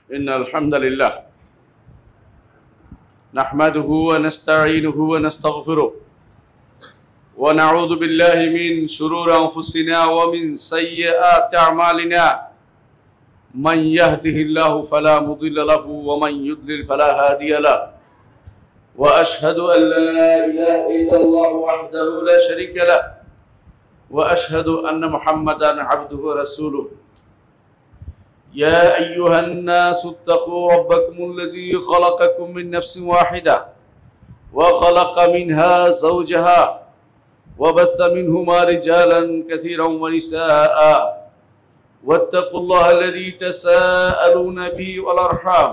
إن الحمد لله نحمده ونستعينه ونستغفره ونعوذ بالله من شرور أنفسنا ومن سيئات أعمالنا من يهده الله فلا مضل له ومن يضلل فلا هادي له وأشهد أن لا إله إلا الله وحده لا شريك له وأشهد أن محمدا عبده ورسوله يا أيها الناس اتقوا ربكم الذي خلقكم من نفس واحدة وخلق منها زوجها وبث منهما رجالا كثيرا ونساء واتقوا الله الذي تساءلون به والأرحام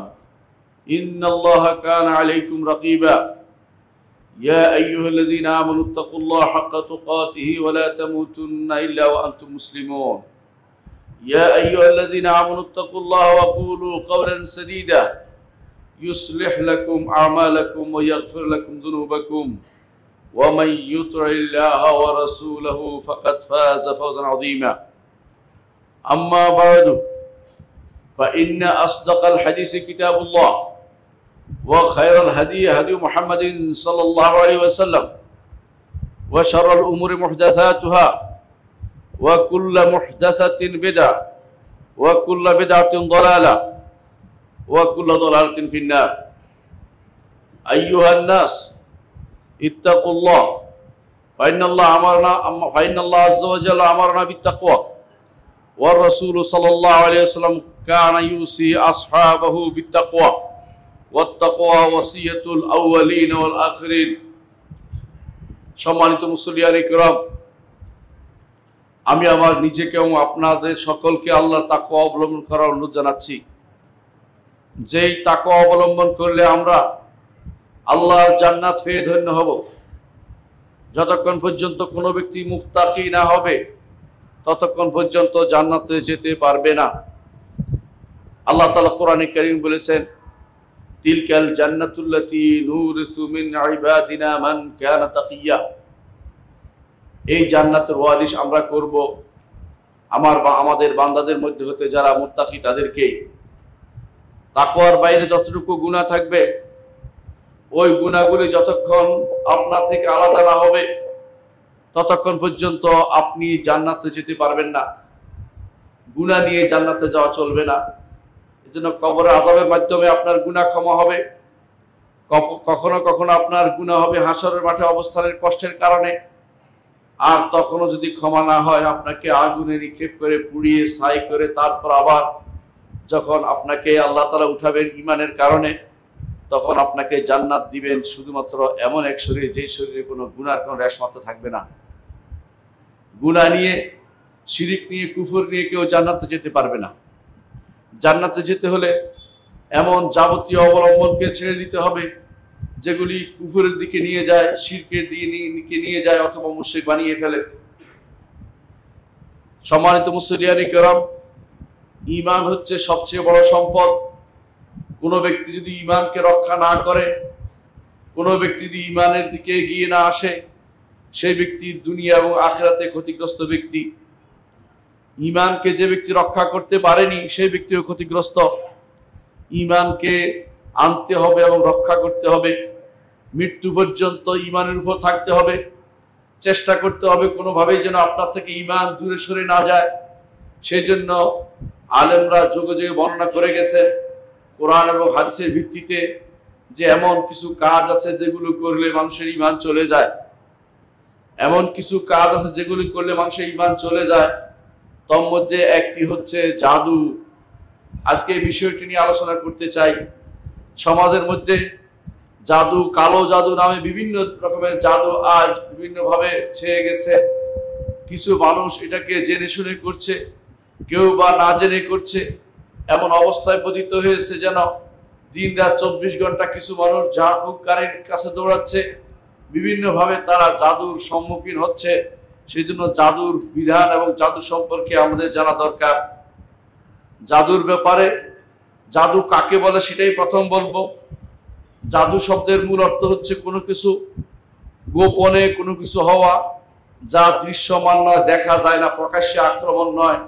إن الله كان عليكم رقيبا يا أيها الذين آمنوا اتقوا الله حق تقاته ولا تموتن إلا وأنتم مسلمون يا أيها الذين آمنوا اتقوا الله وقولوا قولا سديدا يصلح لكم أعمالكم ويغفر لكم ذنوبكم ومن يطع الله ورسوله فقد فاز فوزا عظيما أما بعد فإن أصدق الحديث كتاب الله وخير الهدي هدي محمد صلى الله عليه وسلم وشر الأمور محدثاتها وكل محدثة بدعة وكل بدعة ضلالة وكل ضلالة في النار أيها الناس اتقوا الله فإن الله عز وجل أمرنا بالتقوى والرسول صلى الله عليه وسلم كان يوصي أصحابه بالتقوى والتقوى وصية الأولين والآخرين সম্মানিত মুসল্লিয়ান ইকরাম আমি আমার নিজেকে এবং আপনাদের সকলকে আল্লাহর তাকওয়া অবলম্বন করার অনুরোধ জানাচ্ছি। যেই তাকওয়া অবলম্বন করলে আমরা আল্লাহর জান্নাত পেয়ে ধন্য হব। যতক্ষণ পর্যন্ত কোনো ব্যক্তি মুত্তাকি না হবে ততক্ষণ পর্যন্ত জান্নাতে যেতে পারবে না। আল্লাহ তাআলা কোরআনে কারীম বলেছেন, তিলকাল জান্নাতুল্লাতী নুরিসু মিন ইবাদিনা মান কানা তাকিয়া। এই জান্নাতের ওয়ারিশ আমরা করব আমাদের বান্দাদের মধ্যে হতে যারা মুত্তাকি তাদেরকেই। তাকওয়ার বাইরে যতটুকু গুনাহ থাকবে ওই গুনাহগুলি যতক্ষণ আপনার থেকে আলাদা না হবে ততক্ষণ পর্যন্ত আপনি জান্নাতে যেতে পারবেন না। গুনাহ নিয়ে জান্নাতে যাওয়া চলবে না। এজন্য কবরের আযাবের মাধ্যমে আপনার গুনাহ ক্ষমা হবে, কখনো কখনো আপনার গুনাহ হবে হাসরের মাঠে অবস্থানের কষ্টের কারণে। আর তখনও যদি ক্ষমা না হয় আপনাকে আগুনে নিক্ষেপ করে পুড়িয়ে ছাই করে তারপর আবার যখন আপনাকে আল্লাহ তাআলা উঠাবেন ঈমানের কারণে তখন আপনাকে জান্নাত দিবেন শুধুমাত্র এমন এক শরীর যে শরীরে কোনো গুনাহর কোনো রেশমাত্র থাকবে না। গুনাহ নিয়ে, শিরিক নিয়ে, কুফর নিয়ে কেউ জান্নাতে যেতে পারবে না। জান্নাতে যেতে হলে এমন যাবতীয় অবলম্বনকে ছেড়ে দিতে হবে যেগুলি কুফরের দিকে নিয়ে যায়, শিরকের দিকে নিয়ে যায় অথবা মুশরিক বানিয়ে ফেলে। সম্মানিত মুসলিয়ান কিরাম, ঈমান হচ্ছে সবচেয়ে বড় সম্পদ। কোনো ব্যক্তি যদি ঈমানকে রক্ষা না করে, কোনো ব্যক্তি যদি ঈমানের দিকে এগিয়ে না আসে, সেই ব্যক্তি দুনিয়া এবং আখিরাতে ক্ষতিগ্রস্ত ব্যক্তি। ঈমানকে যে ব্যক্তি রক্ষা করতে পারেনি সেই ব্যক্তিও ক্ষতিগ্রস্ত। ঈমানকে আনতে হবে এবং রক্ষা করতে হবে। মৃত্যু পর্যন্ত ঈমানের উপর থাকতে হবে। চেষ্টা করতে হবে কোনোভাবেই যেন আপনার থেকে ঈমান দূরে সরে না যায়। সেই জন্য আলেমরা যুগে যুগে বর্ণনা করে গেছে কোরআন এবং হাদিসের ভিত্তিতে যে এমন কিছু কাজ আছে যেগুলো করলে মানুষের ঈমান চলে যায়। এমন কিছু কাজ আছে যেগুলি করলে মানুষের ঈমান চলে যায়। তার মধ্যে একটি হচ্ছে জাদু। আজকে এই বিষয়টি নিয়ে আলোচনা করতে চাই। সমাজের মধ্যে জাদু, কালো জাদু নামে বিভিন্ন রকমের জাদু আজ বিভিন্নভাবে ছেয়ে গেছে। কিছু মানুষ এটাকে জেনে শুনে করছে, কেউ বা না জেনে করছে। এমন অবস্থায় পতিত হয়েছে যেন দিন রাত 24 ঘন্টা কিছু মানুষ জাদুকারীর কাছে দৌড়াচ্ছে। বিভিন্নভাবে তারা জাদুর সম্মুখীন হচ্ছে। সেই জন্য জাদুর বিধান এবং জাদু সম্পর্কে আমাদের জানা দরকার। জাদুর ব্যাপারে, জাদু কাকে বলে সেটাই প্রথম বলবো। জাদু শব্দের মূল অর্থ হচ্ছে কোনো কিছু গোপনে কোনো কিছু হওয়া, যা দৃশ্যমান নয়, দেখা যায় না, প্রকাশ্যে আক্রমণ নয়,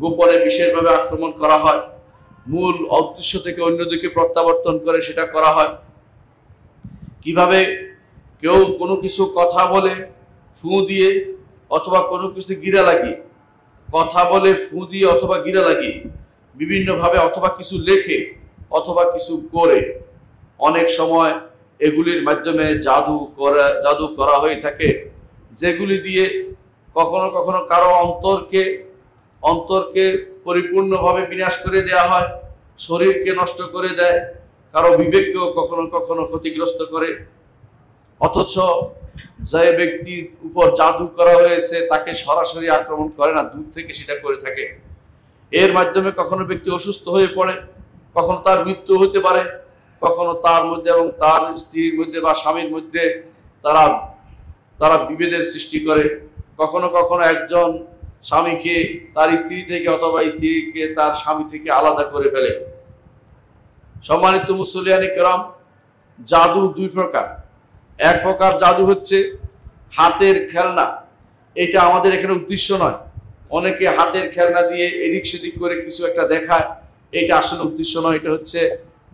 গোপনে বিশেষভাবে আক্রমণ করা হয়। মূল উদ্দেশ্য থেকে অন্যদিকে প্রত্যাবর্তন করে সেটা করা হয়। কিভাবে কেউ কোনো কিছু কথা বলে ফু দিয়ে অথবা কোনো কিছু গিরা লাগিয়ে, কথা বলে ফু দিয়ে অথবা গিরা লাগিয়ে বিভিন্নভাবে, অথবা কিছু লেখে অথবা কিছু করে, অনেক সময় এগুলির মাধ্যমে জাদু করা হয়ে থাকে, যেগুলি দিয়ে কখনো কখনো কারো অন্তরকে পরিপূর্ণভাবে বিনাশ করে দেয়া হয়, শরীরকে নষ্ট করে দেয়, কারো বিবেককেও কখনো কখনো ক্ষতিগ্রস্ত করে। অথচ যে ব্যক্তির উপর জাদু করা হয়েছে তাকে সরাসরি আক্রমণ করে না, দূর থেকে সেটা করে থাকে। এর মাধ্যমে কখনো ব্যক্তি অসুস্থ হয়ে পড়ে, কখনো তার মৃত্যু হতে পারে, কখনো তার মধ্যে এবং তার স্ত্রীর মধ্যে বা স্বামীর মধ্যে তারা বিভেদের সৃষ্টি করে। কখনো কখনো একজন স্বামীকে তার স্ত্রী থেকে অথবা স্ত্রীকে তার স্বামী থেকে আলাদা করে ফেলে। সম্মানিত মুসলিয়ানে কেরাম, জাদু দুই প্রকার। এক প্রকার জাদু হচ্ছে হাতের খেলনা, এটা আমাদের এখানে উদ্দেশ্য নয়। অনেকে হাতের খেলনা দিয়ে এদিক সেদিক করে কিছু একটা দেখায়, এটা আসলে উদ্দেশ্য নয়, এটা হচ্ছে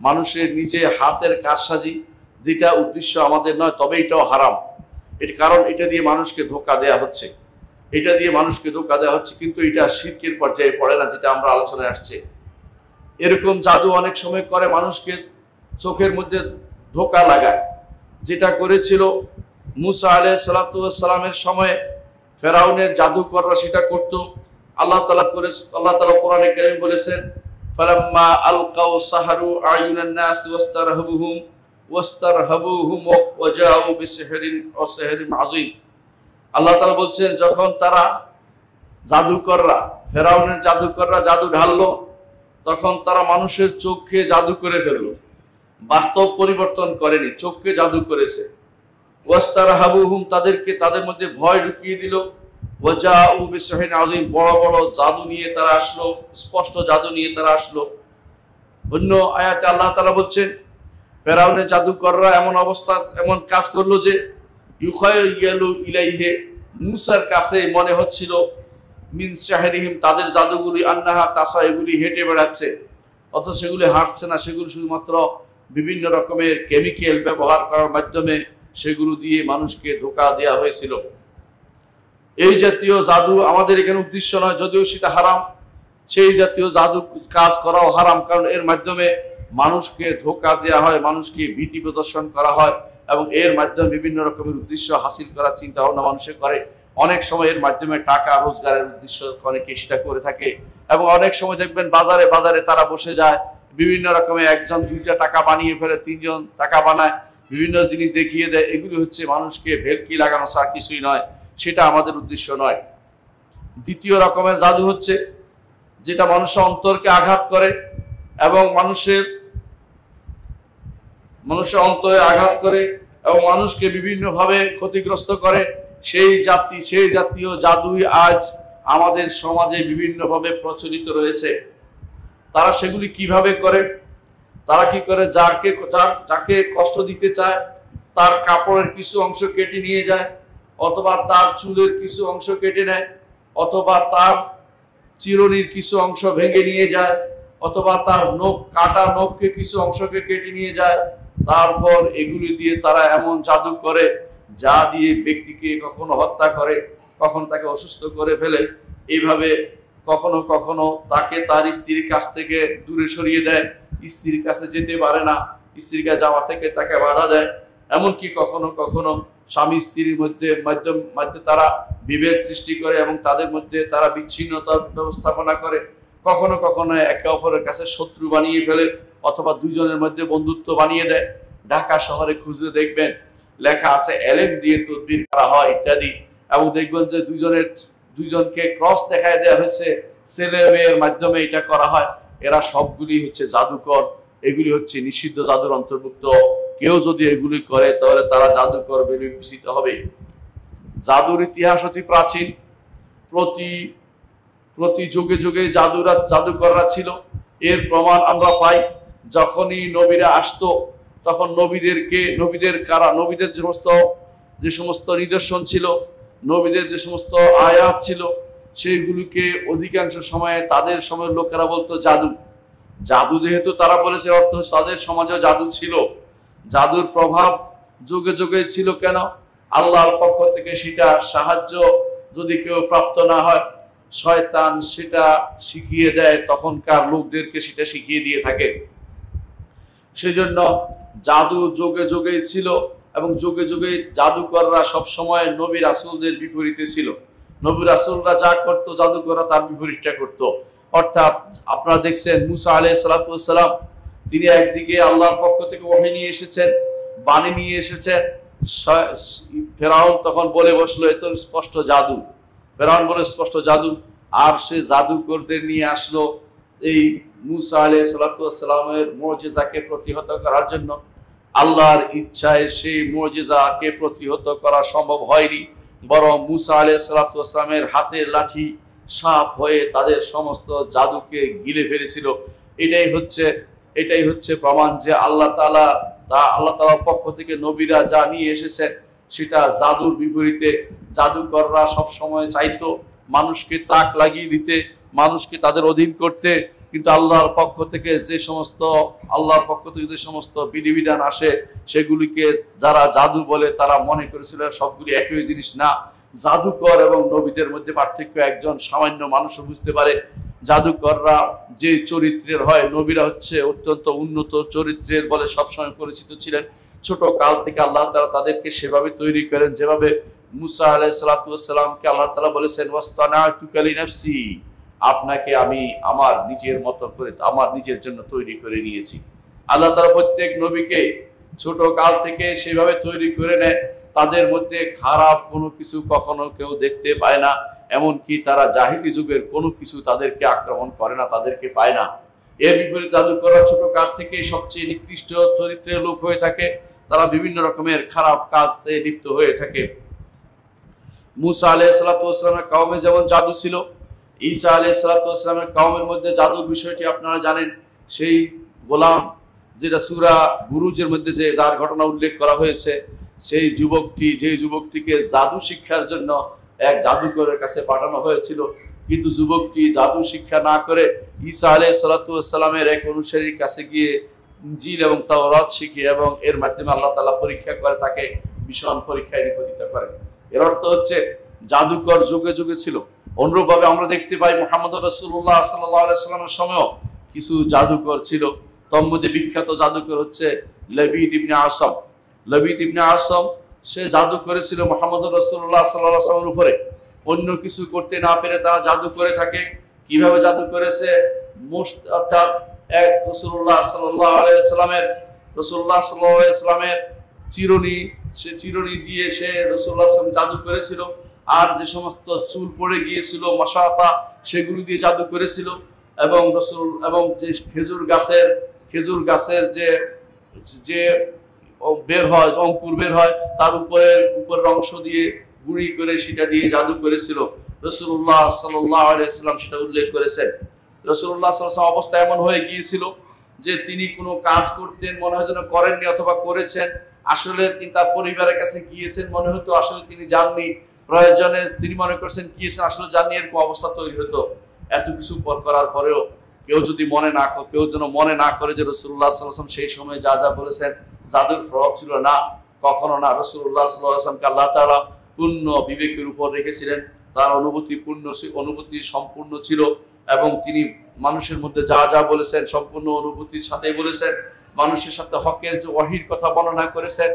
মানুষের নিজে হাতের কারসাজি, যেটা উদ্দেশ্য আমাদের নয়, তবে এটাও হারাম। এর কারণ এটা দিয়ে মানুষকে ধোঁকা দেয়া হচ্ছে, কিন্তু এটা শিরকের পর্যায়ে পড়ে না, যেটা আমরা আলোচনায় আসছে। এরকম জাদু অনেক সময় করে মানুষকে চোখের মধ্যে ধোঁকা লাগায়, যেটা করেছিল মুসা আলাইহিস সালাতু ওয়াস সালামের সময়ে ফেরাউনের জাদুকররা সেটা করত। আল্লাহ তাআলা কোরআনে কারীম বলেছেন, ফালাম্মা আলকাউ সাহারু আয়ুনান নাস ওয়াস্তারহাবুহুম ওয়া জাউ বিসিহরিন ওয়া সিহরিন আযীম। আল্লাহ তাআলা বলছেন, যখন তারা ফেরাউনের জাদুকররা জাদু ঢাললো, তখন তারা মানুষের চোখে জাদু করে ফেললো। বাস্তব পরিবর্তন করেনি, চোখকে জাদু করেছে। ওয়াস্তারহাবুহুম, তাদের মধ্যে ভয় ঢুকিয়ে দিল। ওয়া জাউ বিসিহরিন আযীম, বড় বড় জাদু নিয়ে তারা আসলো, স্পষ্ট জাদু নিয়ে তারা আসলো। অন্য আয়াতে আল্লাহ তাআলা বলছেন, ফেরাউনের জাদুকররা এমন কাজ করলো যে ইউখাইয়ালু ইলাইহি, মুসার কাছে মনে হচ্ছিল, মিন শাহরিহিম, তাদের জাদুগুলি, আন্নাহা তাসা, এগুলি হেঁটে বেড়াচ্ছে, অথচ সেগুলি হাঁটছে না, সেগুলো শুধুমাত্র বিভিন্ন রকমের কেমিক্যাল ব্যবহার করার মাধ্যমে সেগুলো দিয়ে মানুষকে ধোঁকা দেওয়া হয়েছিল। এই জাতীয় জাদু আমাদের এখানে উদ্দেশ্য নয়, যদিও সেটা হারাম। সেই জাতীয় জাদু কাজ করাও হারাম, কারণ এর মাধ্যমে মানুষকে ধোঁকা দেওয়া হয়, মানুষকে ভীতি প্রদর্শন করা হয়, এবং এর মাধ্যমে বিভিন্ন রকমের উদ্দেশ্য হাসিল করার চিন্তা ভাবনা মানুষে করে। অনেক সময় এর মাধ্যমে টাকা রোজগারের উদ্দেশ্য অনেকে সেটা করে থাকে, এবং অনেক সময় দেখবেন বাজারে বাজারে তারা বসে যায়, বিভিন্ন রকমের একজন দুইটা টাকা বানিয়ে ফেলে, তিনজন টাকা বানায়, বিভিন্ন জিনিস দেখিয়ে দেয়। এগুলি হচ্ছে মানুষকে ভেলকি লাগানো ছাড়া কিছুই নয়, সেটা আমাদের উদ্দেশ্য নয়। দ্বিতীয় রকমের জাদু হচ্ছে যেটা মানুষের অন্তরকে আঘাত করে এবং মানুষের অন্তরে আঘাত করে এবং মানুষকে বিভিন্নভাবে ক্ষতিগ্রস্ত করে। সেই জাতীয় জাদুই আজ আমাদের সমাজে বিভিন্নভাবে প্রচলিত রয়েছে। তারা সেগুলি কিভাবে করে? তারা কি করে, যাকে কষ্ট দিতে চায় তার কাপড়ের কিছু অংশ কেটে নিয়ে যায়, অথবা তার চুলের কিছু অংশ কেটে নেয়, অথবা তার চিরুনির কিছু অংশ ভেঙে নিয়ে যায়, অথবা তার কাটা নখকে কিছু অংশকে কেটে নিয়ে যায়। তারপর এগুলি দিয়ে তারা এমন জাদু করে যা দিয়ে ব্যক্তিকে কখনো হত্যা করে, কখনো তাকে অসুস্থ করে ফেলে। এইভাবে কখনো কখনো তাকে তার স্ত্রীর কাছ থেকে দূরে সরিয়ে দেয়, স্ত্রীর কাছে যেতে পারে না, স্ত্রীর কাছে যাওয়া থেকে তাকে বাধা দেয়। এমনকি কখনো কখনো স্বামী স্ত্রীর মধ্যে তারা বিভেদ সৃষ্টি করে এবং তাদের মধ্যে তারা বিচ্ছিন্নতার ব্যবস্থাপনা করে। কখনো কখনো একে অপরের কাছে শত্রু বানিয়ে ফেলে, অথবা দুইজনের মধ্যে বন্ধুত্ব বানিয়ে দেয়। ঢাকা শহরে খুঁজে দেখবেন লেখা আছে এলেম দিয়ে তদবির করা হয় ইত্যাদি, এবং দেখবেন যে দুইজনকে ক্রস দেখায় দেওয়া হয়েছে, ছেলে মেয়ের মাধ্যমে এটা করা হয়। এরা সবগুলি হচ্ছে জাদুকর, এগুলি হচ্ছে নিষিদ্ধ জাদুর অন্তর্ভুক্ত। কেউ যদি এগুলি করে তাহলে তারা জাদুকর বলে বিবেচিত হবে। জাদুর ইতিহাস অতি প্রাচীন, প্রতি যুগে যুগে জাদুকররা ছিল। এর প্রমাণ আমরা পাই, যখনই নবীরা আসতো তখন নবীদের যে সমস্ত নিদর্শন ছিল, নবীদের যে সমস্ত আয়াত ছিল, সেইগুলিকে অধিকাংশ সময়ে তাদের সময়ের লোকেরা বলতো জাদু। জাদু যেহেতু তারা বলেছে, অর্থ তাদের সমাজে জাদু ছিল। জাদুর প্রভাব যুগে যুগে ছিল। কেন? আল্লাহর পক্ষ থেকে সেটা সাহায্য যদি কেউ প্রাপ্ত না হয়, শয়তান সেটা শিখিয়ে দেয়, তখনকার লোকদেরকে সেটা শিখিয়ে দিয়ে থাকে। সেজন্য জাদু যুগে যুগে ছিল, এবং যুগে যুগে জাদুকররা সবসময় নবী রাসূলদের বিপরীতে ছিল। নবী রাসূলরা যা করতো, জাদুকররা তার বিপরীতটা করত। অর্থাৎ আপনারা দেখছেন মুসা আলাইহিস সালাতু ওয়াস সালাম, তিনি একদিকে আল্লাহর পক্ষ থেকে ওহী নিয়ে এসেছেন, বাণী নিয়ে এসেছেন। ফেরাউন তখন বলে বসলো, এ তো স্পষ্ট জাদু। ফেরাউন বলে স্পষ্ট জাদু। আর সে জাদুকরদের নিয়ে আসলো এই মুসা আলাইহিস সালাতু ওয়াস সালামের মুজিজাকে প্রতিহত করার জন্য। আল্লাহর ইচ্ছায় সেই মুজিজাকে প্রতিহত করা সম্ভব হয়নি, বরং মুসা আলাইহিস সালাতু ওয়াস সালামের হাতের লাঠি সাপ হয়ে তাদের সমস্ত জাদুকে গিলে ফেলেছিল। এটাই হচ্ছে প্রমাণ যে আল্লাহ তাআলার পক্ষ থেকে নবীরা যা নিয়ে এসেছেন সেটা জাদুর বিপরীতে। জাদুকররা সব সময় চাইতো মানুষকে তাক লাগিয়ে দিতে, মানুষকে তাদের অধীন করতে, কিন্তু আল্লাহর পক্ষ থেকে যে সমস্ত বিধিবিধান আসে সেগুলিকে যারা জাদু বলে তারা মনে করেছিল সবগুলি একই জিনিস। না, জাদুকর এবং নবীদের মধ্যে পার্থক্য একজন সামান্য মানুষও বুঝতে পারে। জাদুকররা যে চরিত্রের হয়, নবীরা হচ্ছে অত্যন্ত উন্নত চরিত্রের বলে সবসময় পরিচিত ছিলেন। ছোট কাল থেকে আল্লাহ তাআলা তাদেরকে সেভাবে তৈরি করেন যেভাবে মুসা আলাইহিস সালাতু ওয়াস সালামকে আল্লাহ তাআলা বলেছেন, ওয়াসতানাতুকা লিনাফসি, আপনাকে আমি আমার নিজের মতো করে, আমার নিজের জন্য তৈরি করে নিয়েছি। আল্লাহ তাআলা প্রত্যেক নবীকে ছোট কাল থেকে সেভাবে তৈরি করে নেয়, তাদের মধ্যে খারাপ কোনো কিছু কখনো কেউ দেখতে পায় না। এমনকি তারা জাহিলি যুগের কোনো কিছু তাদেরকে আক্রমণ করে না, তাদেরকে পায় না। এর বিপরীতে জাদুকররা ছোট কাল থেকে সবচেয়ে নিকৃষ্ট চরিত্রের লোক হয়ে থাকে। তারা বিভিন্ন রকমের খারাপ কাজে লিপ্ত হয়ে থাকে। মুসা আলাইহিস সালাতু ওয়াস সালামের কওমে যেমন জাদু ছিল, ঈসা আলাইহিস সালাতু ওয়াস সালামের কওমের মধ্যে জাদুর বিষয়টি আপনারা জানেন। সেই গোলাম, যেটা সূরা বুরুজের মধ্যে যে যার ঘটনা উল্লেখ করা হয়েছে, সেই যুবকটিকে জাদু শিক্ষার জন্য এক জাদুকরের কাছে পাঠানো হয়েছিল, কিন্তু যুবকটি জাদু শিক্ষা না করে ঈসা আলাইহিস সালাতু ওয়াস সালামের এক অনুসারীর কাছে গিয়ে ইনজিল এবং তাওরাত শিখে এবং এর মাধ্যমে আল্লাহ তাআলা পরীক্ষা করে তাকে ভীষণ পরীক্ষায় নিপতিত করেন। এর অর্থ হচ্ছে জাদুকর যুগে যুগে ছিল। অনুরূপভাবে আমরা দেখতে পাই মুহাম্মদ রাসূলুল্লাহ সাল্লাল্লাহু আলাইহি ওয়াসাল্লামের সময়ও কিছু জাদুকর ছিল। তন্মধ্যে বিখ্যাত জাদুকর হচ্ছে লবিদ ইবনে আসম। লবিদ ইবনে আসম সে জাদু করেছিল মুহাম্মদ রাসূলুল্লাহ সাল্লাল্লাহু আলাইহি ওয়াসাল্লামের উপরে। অন্য কিছু করতে না পেরে তারা জাদু করে থাকে। কিভাবে জাদু করেছে? অর্থাৎ এক রাসূলুল্লাহ সাল্লাল্লাহু আলাইহি ওয়াসাল্লামের চিরুনি দিয়ে সে রাসূলুল্লাহ সাল্লাল্লাহু আলাইহি ওয়াসাল্লাম জাদু করেছিল। আর যে সমস্ত চুল পড়ে গিয়েছিল মাশাআতা, সেগুলি দিয়ে জাদু করেছিল। এবং যে খেজুর গাছের যে বের হয়, অঙ্কুর বের হয়, তার উপরের অংশ দিয়ে গুঁড়ি করে সেটা দিয়ে জাদু করেছিল। রাসূলুল্লাহ সাল্লাল্লাহু আলাইহি ওয়াসাল্লাম সেটা উল্লেখ করেছেন। রাসূলুল্লাহ সাল্লাল্লাহু আলাইহি ওয়াসাল্লাম অবস্থা এমন হয়ে গিয়েছিল যে তিনি কোনো কাজ করতেন, মনে হয় যেন করেননি অথবা করেছেন। আসলে তিনি তার পরিবারের কাছে গিয়েছেন, মনে হতো আসলে তিনি যাননি। প্রয়োজনে তিনি মনে করছেন গিয়েছেন, আসলে যাননি। এরকম অবস্থা তৈরি হতো। এত কিছু করার পরেও কেউ যেন মনে না করে যে রাসূলুল্লাহ সাল্লাল্লাহু আলাইহি ওয়াসাল্লাম সেই সময় যা যা বলেছেন জাদুর প্রভাব ছিল। না, কখনো না। রাসূলুল্লাহ সাল্লাল্লাহু আলাইহি ওয়াসাল্লামকে আল্লাহ তাআলা পূর্ণ বিবেকের উপর রেখেছিলেন। তার অনুভূতি সম্পূর্ণ ছিল, এবং তিনি মানুষের মধ্যে যা যা বলেছেন সম্পূর্ণ অনুভূতির সাথে বলেছেন। মানুষের সাথে হকের যে ওহীর কথা বর্ণনা করেছেন,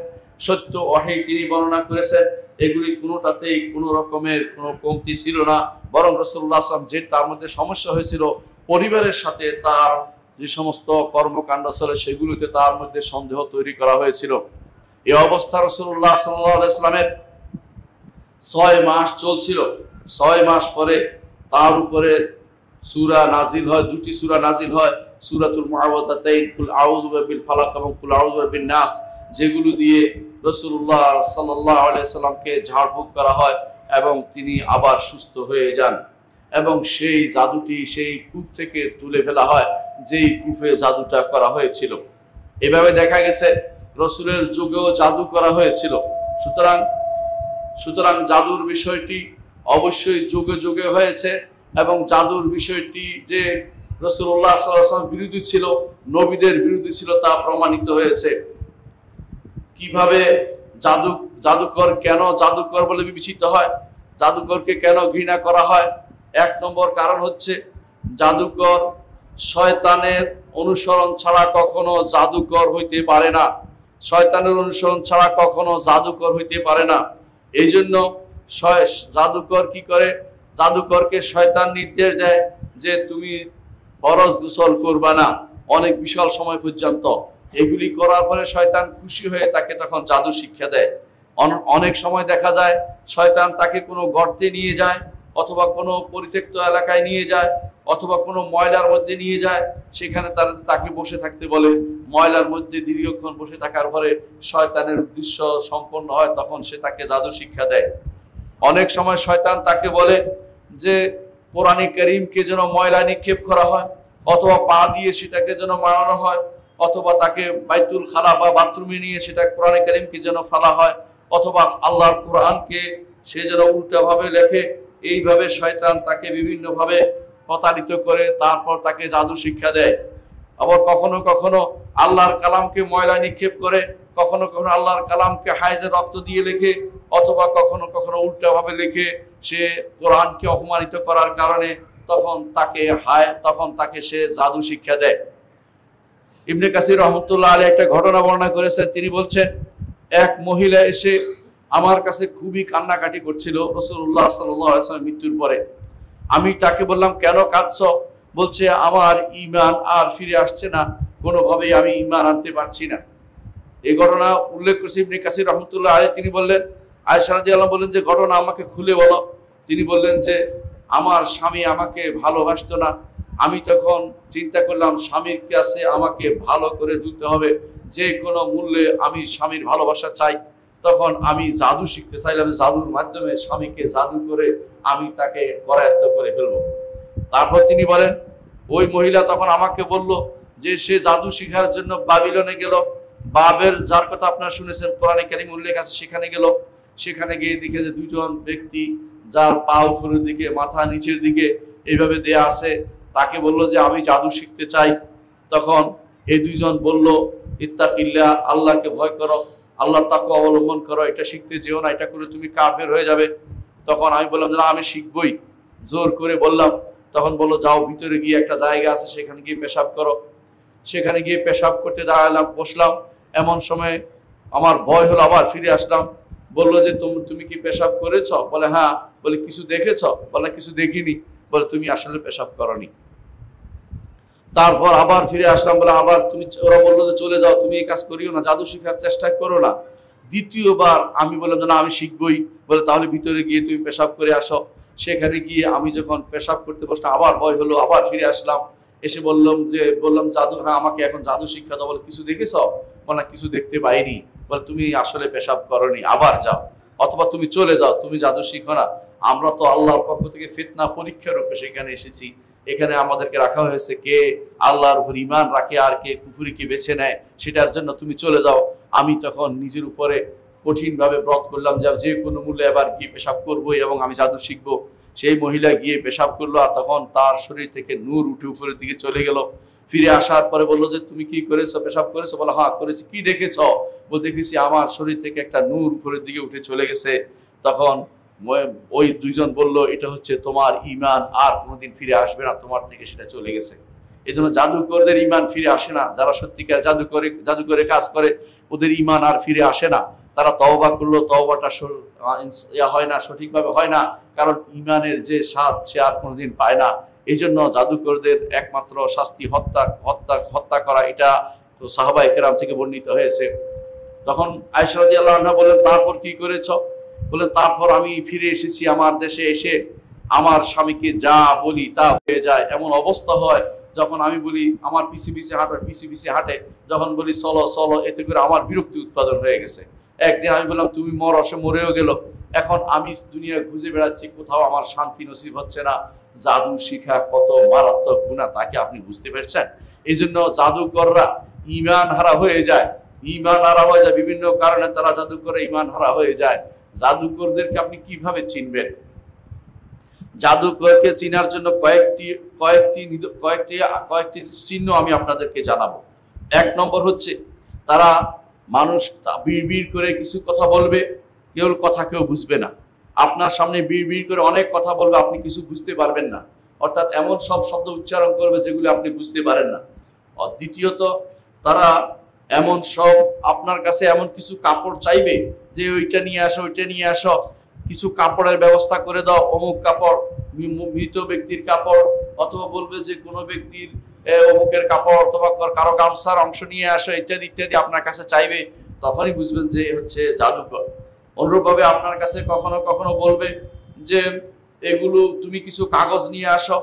সত্য ওহী তিনি বর্ণনা করেছেন, এগুলি কোনোটাতেই কোনো রকমের কোনো কমতি ছিল না। বরং রাসূলুল্লাহ সাল্লাল্লাহু আলাইহি ওয়াসাল্লাম যে তার মধ্যে সমস্যা হয়েছিল, পরিবারের সাথে তার যে সমস্ত কর্মকাণ্ড চলে সেগুলিতে তার মধ্যে সন্দেহ তৈরি করা হয়েছিল। এই অবস্থা রাসূলুল্লাহ সাল্লাল্লাহু আলাইহি ওয়াসাল্লামের 6 মাস চলছিল। 6 মাস পরে তার উপরে সূরা নাজিল হয়, 2টি সূরা নাজিল হয়, সূরাতুল মুআওয়াযাতাইন, কুল আউযু বিল ফালাক এবং কুল আউযু বিন নাস, যেগুলো দিয়ে রাসূলুল্লাহ সাল্লাল্লাহু আলাইহি ওয়াসাল্লামকে ঝাড়ফুঁক করা হয় এবং তিনি আবার সুস্থ হয়ে যান। এবং সেই জাদুটি সেই কূপ থেকে তুলে ফেলা হয়, যেই কূপে জাদুটা করা হয়েছিল। এভাবে দেখা গেছে রাসূলের যুগেও জাদু করা হয়েছিল। সুতরাং জাদুর বিষয়টি অবশ্যই যুগে যুগে হয়েছে, এবং জাদুর বিষয়টি যে রাসূলুল্লাহ সাল্লাল্লাহু আলাইহি ওয়াসাল্লাম বিরোধী ছিল, নবীদের বিরোধী ছিল, তা প্রমাণিত হয়েছে। কিভাবে জাদুকর কেন জাদুকর বলে বিবেচিত হয়, জাদুকরকে কেন ঘৃণা করা হয়? এক নম্বর কারণ হচ্ছে জাদুকর শয়তানের অনুসরণ ছাড়া কখনো জাদুকর হইতে পারে না। শয়তানের অনুসরণ ছাড়া কখনো জাদুকর হইতে পারে না। এই জন্য জাদুকর কি করে? জাদুকরকে শয়তান নির্দেশ দেয় যে তুমি ফরজ গোসল করবা না অনেক বিশাল সময় পর্যন্ত। এগুলি করার পরে শয়তান খুশি হয়ে তাকে তখন জাদু শিক্ষা দেয়। অনেক সময় দেখা যায় শয়তান তাকে কোনো গর্তে নিয়ে যায়, অথবা কোনো পরিত্যক্ত এলাকায় নিয়ে যায়, অথবা কোনো ময়লার মধ্যে নিয়ে যায়। সেখানে তাকে বসে থাকতে বলে। ময়লার মধ্যে দীর্ঘক্ষণ বসে থাকার পরে শয়তানের উদ্দেশ্য সম্পন্ন হয়, তখন সে তাকে জাদু শিক্ষা দেয়। অনেক সময় শয়তান তাকে বলে যে কোরআনে কারীমকে যেন ময়লা নিক্ষেপ করা হয়, অথবা পা দিয়ে সেটাকে যেন মারানো হয়, অথবা তাকে বাইতুল খালা বা বাথরুমে নিয়ে সেটা কোরআনে কারীমকে যেন ফেলা হয়, অথবা আল্লাহর কোরআনকে সে যেন উল্টাভাবে লেখে। এইভাবে শয়তান তাকে বিভিন্নভাবে প্রতারিত করে তারপর তাকে জাদু শিক্ষা দেয়। আবার কখনো কখনো আল্লাহর কালামকে ময়লা নিক্ষেপ করে, কখনো কখনো আল্লাহর কালামকে হায়েজে রক্ত দিয়ে লেখে, অথবা কখনো কখনো উল্টাভাবে লিখে সে কোরআনকে অপমানিত করার কারণে তখন তাকে সে জাদু শিক্ষা দেয়। ইবনে কাসির রহমতুল্লাহ আলাইহি একটা ঘটনা বর্ণনা করেছেন। তিনি বলছেন, এক মহিলা এসে আমার কাছে খুবই কান্নাকাটি করছিল রাসূলুল্লাহ সাল্লাল্লাহু আলাইহি ওয়াসাল্লাম মৃত্যুর পরে। আমি তাকে বললাম, কেন কাঁদছো? বলছে, আমার ঈমান আর ফিরে আসছে না, কোনোভাবেই আমি ঈমান আনতে পারছি না। এই ঘটনা উল্লেখ করেছে ইবনে কাসির রহমতুল্লাহ আলাইহি। তিনি বললেন, আয়েশা রাদিয়াল্লাহু আনহা বললেন যে ঘটনা আমাকে খুলে বলো। তিনি বললেন যে আমার স্বামী আমাকে ভালোবাসতো না। আমি তখন চিন্তা করলাম স্বামীর কাছে আমাকে ভালো করে তুলতে হবে, যে কোনো মূল্যে আমি স্বামীর ভালোবাসা চাই। তখন আমি জাদু শিখতে চাইলাম, জাদুর মাধ্যমে স্বামীকে জাদু করে আমি তাকে করায়ত্ত করে ফেলবো। তারপর তিনি বলেন, ওই মহিলা তখন আমাকে বলল যে সে জাদু শিখার জন্য বাবিলনে গেল। বাবেল, যার কথা আপনারা শুনেছেন, কোরআনে কারীম উল্লেখ আছে, সেখানে গেল। সেখানে গিয়ে দেখে যে দুজন ব্যক্তি, যার পা উপরের দিকে মাথা নিচের দিকে এইভাবে দেয়া আছে, তাকে বলল যে আমি জাদু শিখতে চাই। তখন এই দুইজন বলল, ইত্তাকিল্লাহ, আল্লাহকে ভয় করো, আল্লাহ তাকওয়া অবলম্বন করো, এটা শিখতে যেও না, এটা করে তুমি কাফের হয়ে যাবে। তখন আমি বললাম যে না, আমি শিখবই, জোর করে বললাম। তখন বললো, যাও ভিতরে গিয়ে একটা জায়গা আছে, সেখানে গিয়ে পেশাব করো। সেখানে গিয়ে পেশাব করতে দাঁড়ালাম, বসলাম। এমন সময় আমার ভয় হলো, আবার ফিরে আসলাম। বললো যে তুমি কি পেশাব করেছ? বলে হ্যাঁ। বলে কিছু দেখেছ? বলে কিছু দেখিনি। বলে তুমি আসলে পেশাব করনি। তারপর আবার ফিরে আসলাম, বলে আবার ওরা বললো যে চলে যাও, তুমি এই কাজ করিও না, জাদু শেখার চেষ্টা করো না। দ্বিতীয়বার আমি বললাম যে না, আমি শিখবই। বলে তাহলে ভিতরে গিয়ে তুমি পেশাব করে আসো। সেখানে গিয়ে আমি যখন পেশাব করতে বসলাম, আবার ভয় হলো, আবার ফিরে আসলাম। এসে বললাম জাদু, হ্যাঁ আমাকে এখন জাদু শিক্ষা দাও। বলে কিছু দেখেছ? বলে কিছু দেখতে পাইনি। বলে তুমি আসলে পেশাব করনি, আবার যাও, অথবা তুমি চলে যাও, তুমি জাদু শিখো না। আমরা তো আল্লাহর পক্ষ থেকে ফিতনা পরীক্ষার রূপে সেখানে এসেছি। এখানে আমাদেরকে রাখা হয়েছে কে আল্লাহর উপর ঈমান রাখে আর কে কুফরিকে বেছে নেয়, সেটার জন্য তুমি চলে যাও। আমি তখন নিজের উপরে কঠিনভাবে ব্রত করলাম যে কোনো মূল্যে এবার গিয়ে পেশাব করবোই এবং আমি জাদু শিখবো। সেই মহিলা গিয়ে পেশাব করলো, আর তখন তার শরীর থেকে নূর উঠে উপরের দিকে চলে গেল। ফিরে আসার পরে বললো যে তুমি কি করেছো? পেশাব করেছো? বলো হ্যাঁ করেছি। কি দেখেছ? বলে দেখেছি আমার শরীর থেকে একটা নূর উপরের দিকে উঠে চলে গেছে। তখন ওই দুইজন বলল, এটা হচ্ছে তোমার ঈমান, আর কোনোদিন ফিরে আসবে না, তোমার থেকে সেটা চলে গেছে। এই জন্য জাদুকরদের ঈমান ফিরে আসে না। যারা সত্যিকার জাদু করে কাজ করে, ওদের ঈমান আর ফিরে আসে না। তারা তওবা করলো, তওবাটা হয় না, সঠিকভাবে হয় না, কারণ ঈমানের যে স্বাদ সে আর কোনোদিন পায় না। এই জন্য জাদুকরদের একমাত্র শাস্তি হত্যা করা। এটা তো সাহাবায়ে কেরাম থেকে বর্ণিত হয়েছে। তখন আয়েশা রাদিয়াল্লাহু আনহা বলেন, তারপর কি করেছ? বলে তারপর আমি ফিরে এসেছি আমার দেশে। এসে আমার স্বামীকে যা বলি তা হয়ে যায়। এমন অবস্থা হয় যখন আমি বলি আমার পিছে পিছে হাঁটে, যখন বলি চলো চলো, এতে করে আমার বিরক্তি উৎপাদন হয়ে গেছে। একদিন আমি বললাম তুমি মর, সে মরেও গেল। এখন আমি দুনিয়া খুঁজে বেড়াচ্ছি, কোথাও আমার শান্তি নসিব হচ্ছে না। জাদু শিখা কত মারাত্মক গুনাহ, তাকে আপনি বুঝতে পারছেন? এই জন্য জাদুকররা ঈমান হারা হয়ে যায়। বিভিন্ন কারণে তারা জাদু করে ঈমান হারা হয়ে যায়। জাদুকরদেরকে আপনি কিভাবে চিনবেন? জাদুকরকে চিনার জন্য কয়েকটি কয়েকটি কয়েকটি কয়েকটি চিহ্ন আমি আপনাদেরকে জানাবো। এক নম্বর হচ্ছে, তারা মানুষ বিড় করে কিছু কথা বলবে, কেউ কথা কেউ বুঝবে না। আপনার সামনে বিড় করে অনেক কথা বলবে, আপনি কিছু বুঝতে পারবেন না। অর্থাৎ এমন সব শব্দ উচ্চারণ করবে যেগুলো আপনি বুঝতে পারেন না। দ্বিতীয়ত, তারা এমন সব আপনার কাছে এমন কিছু কাপড় চাইবে যে ওইটা নিয়ে আসো, ওইটা নিয়ে আসো, কিছু কাপড়ের ব্যবস্থা করে দাও, অমুক কাপড়, মৃত ব্যক্তির কাপড়, অথবা বলবে যে কোনো ব্যক্তির অমুকের কাপড়, অথবা কারো গামছার অংশ নিয়ে আসো, ইত্যাদি ইত্যাদি আপনার কাছে চাইবে। তখনই বুঝবেন যে হচ্ছে জাদুকর। অনুরূপভাবে আপনার কাছে কখনো কখনো বলবে যে এগুলো তুমি কিছু কাগজ নিয়ে আসো,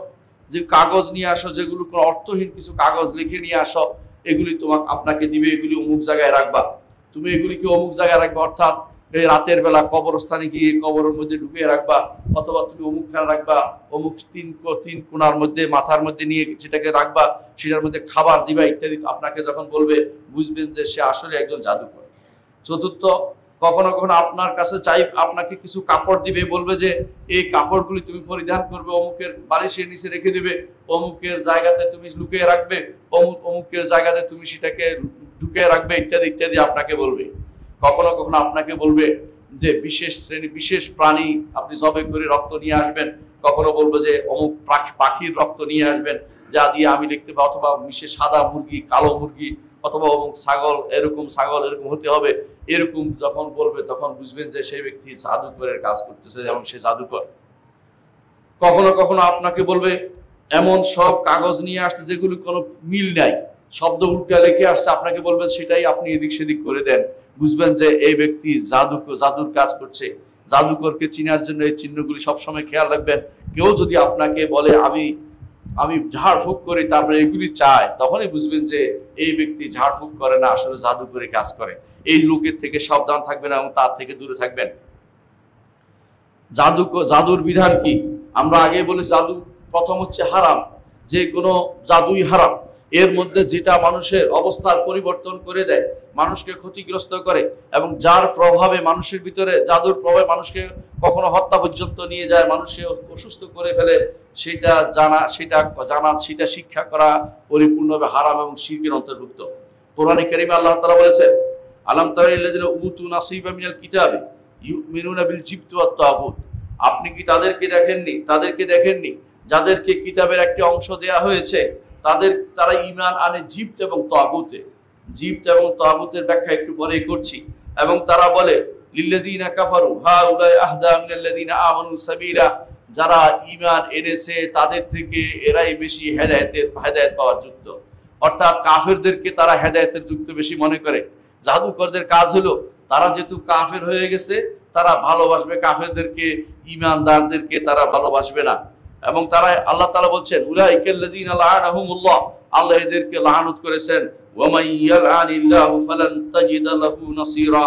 যে কাগজ নিয়ে আসো যেগুলো কোনো অর্থহীন কিছু কাগজ লিখে নিয়ে আসো, এগুলি আপনাকে দিবে, এগুলি অমুক জায়গায় রাখবা, তুমি এগুলিকে অমুক জায়গায় রাখবা। অর্থাৎ এই রাতের বেলা কবরস্থানে গিয়ে কবরের মধ্যে ঢুকিয়ে রাখবা, অথবা তুমি অমুকখানে রাখবা, অমুক তিন কোণার মধ্যে মাথার মধ্যে নিয়ে সেটাকে রাখবা, সেটার মধ্যে খাবার দিবা ইত্যাদি আপনাকে যখন বলবে, বুঝবেন যে সে আসলে একজন জাদুকর। চতুর্থ, কখনো কখনো আপনার কাছে আপনাকে কিছু কাপড় দিবে, বলবে যে এই কাপড়গুলি তুমি পরিধান করবে, অমুকের বালিশের নিচে রেখে দিবে, অমুকের জায়গাতে তুমি লুকিয়ে রাখবে, অমুকের জায়গাতে তুমি সেটাকে ঢুকিয়ে রাখবে, ইত্যাদি ইত্যাদি আপনাকে বলবে। কখনো কখনো আপনাকে বলবে যে বিশেষ শ্রেণী বিশেষ প্রাণী আপনি জবে করে রক্ত নিয়ে আসবেন, কখনো বলবে যে অমুক পাখির রক্ত নিয়ে আসবেন, যা দিয়ে আমি লিখতে পাবো, অথবা বিশেষ সাদা মুরগি, কালো মুরগি, অথবা অমুক ছাগল এরকম হতে হবে, এরকম যখন বলবে তখন বুঝবেন যে সেই ব্যক্তি জাদুকরের কাজ করতেছে এবং সে জাদুকর। কখনো কখনো আপনাকে বলবে এমন সব কাগজ নিয়ে আসতে যেগুলো কোনো মিল নাই, শব্দ উল্টা লিখে আসছে, আপনাকে বলবেন সেটাই আপনি এদিক সেদিক করে দেন, বুঝবেন যে এই ব্যক্তি জাদুর কাজ করছে। জাদুকরকে চিনার জন্য এই চিহ্নগুলি সবসময় খেয়াল রাখবেন। কেউ যদি আপনাকে বলে আমি ঝাড়ফুঁক করি, তারপরে এগুলি চায়, তখনই বুঝবেন যে এই ব্যক্তি ঝাড়ফুঁক করে না, আসলে জাদু করে কাজ করে। এই লোকের থেকে সাবধান থাকবেন এবং তার থেকে দূরে থাকবেন। জাদুর বিধান কি? আমরা আগে বলি জাদু প্রথম হচ্ছে হারাম, যে কোনো জাদুই হারাম। এর মধ্যে যেটা মানুষের অবস্থার পরিবর্তন করে দেয়, মানুষকে ক্ষতিগ্রস্ত করে, এবং যার প্রভাবে মানুষের ভিতরে জাদুর প্রভাবে মানুষকে কখনো হত্যা পর্যন্ত নিয়ে যায়, মানুষকে অসুস্থ করে ফেলে, সেটা শিক্ষা করা পরিপূর্ণভাবে হারাম এবং শিরকের অন্তর্ভুক্ত। কোরআনে কারীমে আল্লাহ তাআলা বলেছেন, আলাম তারা ইল্লাযিনা উতু নাসিবা মিনাল কিতাবি ইউমিনুনা বিল জিবতি ওয়াত তাগুত। আপনি কি তাদেরকে দেখেননি যাদেরকে কিতাবের একটি অংশ দেয়া হয়েছে, তারা ঈমান আনে জিবত এবং তাগুতে। জিবত এবং তাগুতের ব্যাখ্যা একটু পরেই করছি। এবং তারা বলে লিল্লাযিনা কাফারু হাউলাই আহদা মিনাল্লাযিনা আমানু সাবিলা, যারা ঈমান এনেছে তাদের থেকে এরাই বেশি হেদায়েত পাওয়ার যুক্ত। অর্থাৎ কাফেরদেরকে তারা হেদায়েতের যুক্ত বেশি মনে করে। জাদুকরদের কাজ হলো, তারা যেহেতু কাফের হয়ে গেছে, তারা ভালোবাসবে কাফেরদেরকে, ঈমানদারদেরকে তারা ভালোবাসবে না। এবং তারা, আল্লাহ তাআলা বলছেন, উলাইকাল্লাযিনা লাআনাহুমুল্লাহ, আল্লাহ এদেরকে লাআনত করেছেন, ওয়া মান ইয়ালআনিল্লাহু ফালান তাজিদা লাহু নাসীরা,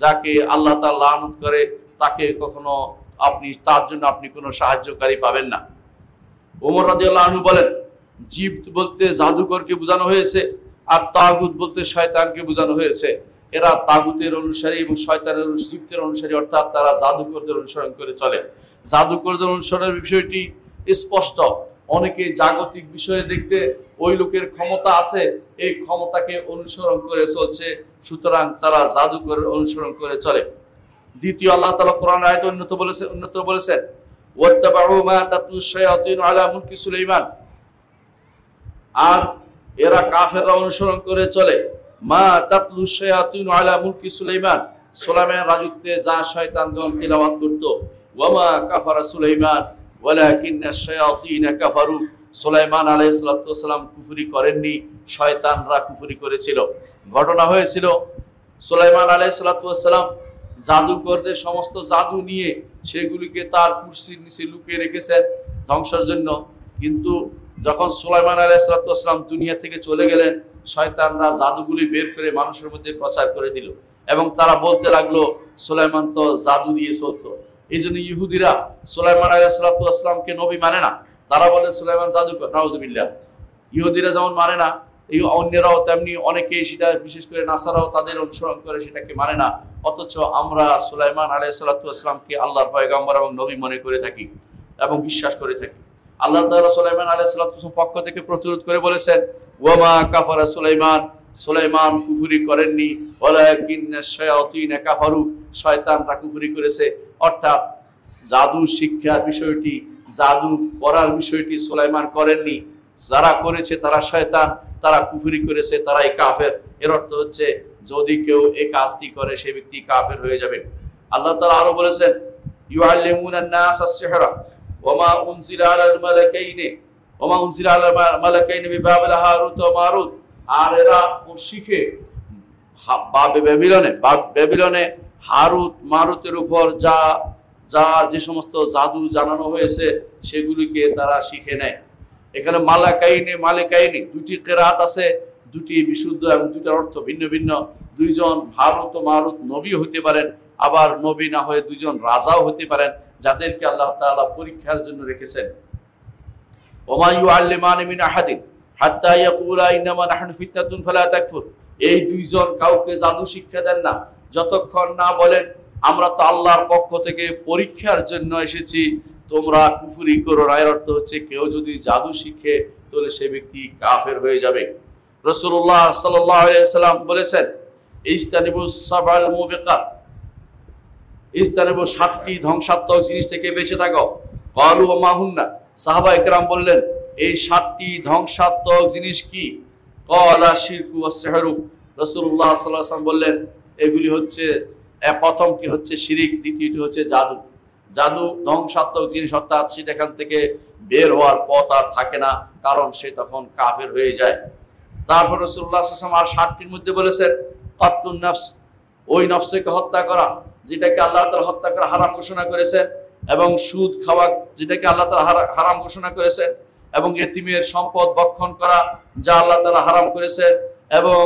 যাকে আল্লাহ তাআলা লাআনত করে তাকে কখনো তার জন্য আপনি কোনো সাহায্যকারী পাবেন না। ওমর রাদিয়াল্লাহু আনহু বলেন, জিবত বলতে জাদুকরকে বোঝানো হয়েছে, আর তাগুত বলতে শয়তানকে বোঝানো হয়েছে। এরা তাগুতের অনুসারী এবং শয়তানের জিবতের অনুসারী, অর্থাৎ তারা জাদুকরদের অনুসরণ করে চলে। জাদুকরদের অনুসরণের বিষয়টি স্পষ্ট। অনেকে জাগতিক বিষয়ে দেখতে ওই লোকের ক্ষমতা আছে, এই ক্ষমতাকে অনুসরণ করে চলছে, সুতরাং তারা জাদুকরের অনুসরণ করে চলে। দ্বিতীয়, আল্লাহ তাআলা কোরআন আয়াতে উন্নত বলেছেন ওয়াত্তাবাউ মা তাতলু শায়াতিন আলা মুলকি সুলাইমান, আর এরা কাফেররা অনুসরণ করে চলে মা তাতলু শায়াতিন আলা মুলকি সুলাইমান, সুলাইমানের রাজত্বে যা শয়তানগণ তিলাওয়াত করত। ওয়া মা কাফারা সুলাইমান ওয়ালাকিন্নাশ শায়াতিন কাফারু, সুলাইমান আলাইহিস সালাম কুফরি করেননি, শয়তানরা কুফরি করেছিল। ঘটনা হয়েছিল, সুলাইমান আলাইহিস সালাম জাদুকরদের সমস্ত জাদু নিয়ে সেগুলিকে তার কুরসির নিচে লুকিয়ে রেখেছেন ধ্বংসের জন্য। কিন্তু যখন সুলাইমান আলাইহিস সালাম দুনিয়া থেকে চলে গেলেন, শয়তানরা জাদুগুলি বের করে মানুষের মধ্যে প্রচার করে দিল, এবং তারা বলতে লাগলো সুলাইমান তো জাদু দিয়ে চলতো। এই জন্য ইহুদিরা সুলাইমান আলাইহিস সালামকে নবী মানে না, তারা বলে সুলাইমান জাদুকর, নাউজুবিল্লাহ। ইহুদিরা যেমন মানে না, এই অন্যরাও তেমনি অনেকেই সেটা, বিশেষ করে নাসারাও তাদের অনুসরণ করে সেটাকে মানে না। অথচ আমরা সুলাইমান আলাইহিস সালামকে আল্লাহর পয়গম্বর এবং নবী মনে করে থাকি। এবং বিশ্বাস করে থাকি। আল্লাহ তাআলা সুলাইমান আলাইহিস সালামের পক্ষ থেকে প্রতিরোধ করে বলেছেন, ওয়ামা কাফারা সুলাইমান, সুলাইমান কুফরি করেননি, ওয়ালাকিন্নাশ শায়াতিনা কাফারু, শয়তানরা কুফরি করেছে। অর্থাৎ জাদু শিক্ষার বিষয়টি, জাদু করার বিষয়টি সুলাইমান করেননি, যারা করেছে তারা শয়তান, তারা কুফরি করেছে, তারাই কাফের। এর অর্থ হচ্ছে যদি কেউ এই কাজটি করে সে ব্যক্তি কাফের হয়ে যাবে। আল্লাহ তাআলা আরো বলেছেন, ইউআল্লিমুনান নাস আস-সিহরা ওয়ামা উনজিলা আলাল মালাকাইনি ওয়ামা উনজিলা আলাল মালাকাইনি বিবাবিল হারুত ওয়া মারুত, আর এরা শিখে বেবিলনে হারুত মারুতের উপর যা যা যে সমস্ত জাদু জানানো হয়েছে সেগুলিকে তারা শিখে নেয়। এখানে মালাকাইনি দুটি কেরাত আছে, দুটি বিশুদ্ধ এবং দুটার অর্থ ভিন্ন ভিন্ন। দুইজন হারুত ও মারুত নবী হতে পারেন, আবার নবী না হয়ে দুইজন রাজাও হতে পারেন, যাদেরকে আল্লাহ তাআলা পরীক্ষার জন্য রেখেছেন। ওমা ইউআল্লিমানি মিন আহাদিন হাত্তা ইয়াকুলা ইন্নামা নাহনু ফিতনাতুন ফালা তাকফুর, এই দুইজন কাউকে জাদু শিক্ষা দেন না যতক্ষণ না বলেন আমরা তো আল্লাহর পক্ষ থেকে পরীক্ষার জন্য এসেছি, তোমরা কুফরি করো না। এর অর্থ হচ্ছে কেউ যদি জাদু শিখে তাহলে সে ব্যক্তি কাফের হয়ে যাবে। রাসূলুল্লাহ সাল্লাল্লাহু আলাইহি ওয়াসাল্লাম বলেছেন, ইজতানিবুস সাবাল মুবিকাত, ইজতানিবু 7টি ধ্বংসাত্মক জিনিস থেকে বেঁচে থাকো। ক্বালু ওয়া মা হুন্না, সাহাবায়ে কেরাম বললেন এই 7টি ধ্বংসাত্মক জিনিস কি? ক্বালা শিরকু ওয়াস সিহরু, রাসূলুল্লাহ সাল্লাল্লাহু আলাইহি ওয়াসাল্লাম বললেন এগুলি হচ্ছে, প্রথমটি হচ্ছে শিরিক, দ্বিতীয়টি হচ্ছে জাদু। জাদু ধ্বংসাত্মক জিনিস, অর্থাৎ সেখান থেকে বের হওয়ার পথ আর থাকে না, কারণ সে তখন কাফের হয়ে যায়। তারপর রাসূলুল্লাহ সাল্লাল্লাহু আলাইহি ওয়াসাল্লাম আর 7টির মধ্যে বলেছেন কাতলুন নফস, ওই নফসকে হত্যা করা যেটাকে আল্লাহ তাআলা হত্যা করা হারাম ঘোষণা করেছেন, এবং সুদ খাওয়া যেটাকে আল্লাহ তাআলা হারাম ঘোষণা করেছেন, এবং এতিমের সম্পদ ভক্ষণ করা যা আল্লাহ তাআলা হারাম করেছেন, এবং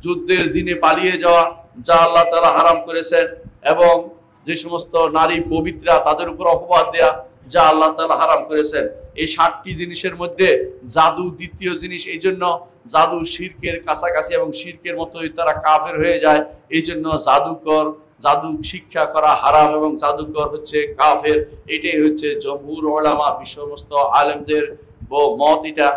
যুদ্ধের দিনে পালিয়ে যাওয়া যা আল্লাহ তাআলা হারাম করেছেন, এবং যে সমস্ত নারী পবিত্রা তাদের উপর অপবাদ দেয়া যা আল্লাহ তাআলা হারাম করেছেন। এই 7টি জিনিসের মধ্যে জাদু দ্বিতীয় জিনিস, এই জন্য জাদু শিরকের কাছাকাছি এবং শিরকের মতোই তারা কাফের হয়ে যায়। এই জন্য জাদু শিক্ষা করা হারাম এবং জাদুকর হচ্ছে কাফের। এটাই হচ্ছে জমহুর উলামা, সমস্ত আলেমদের মত এটা।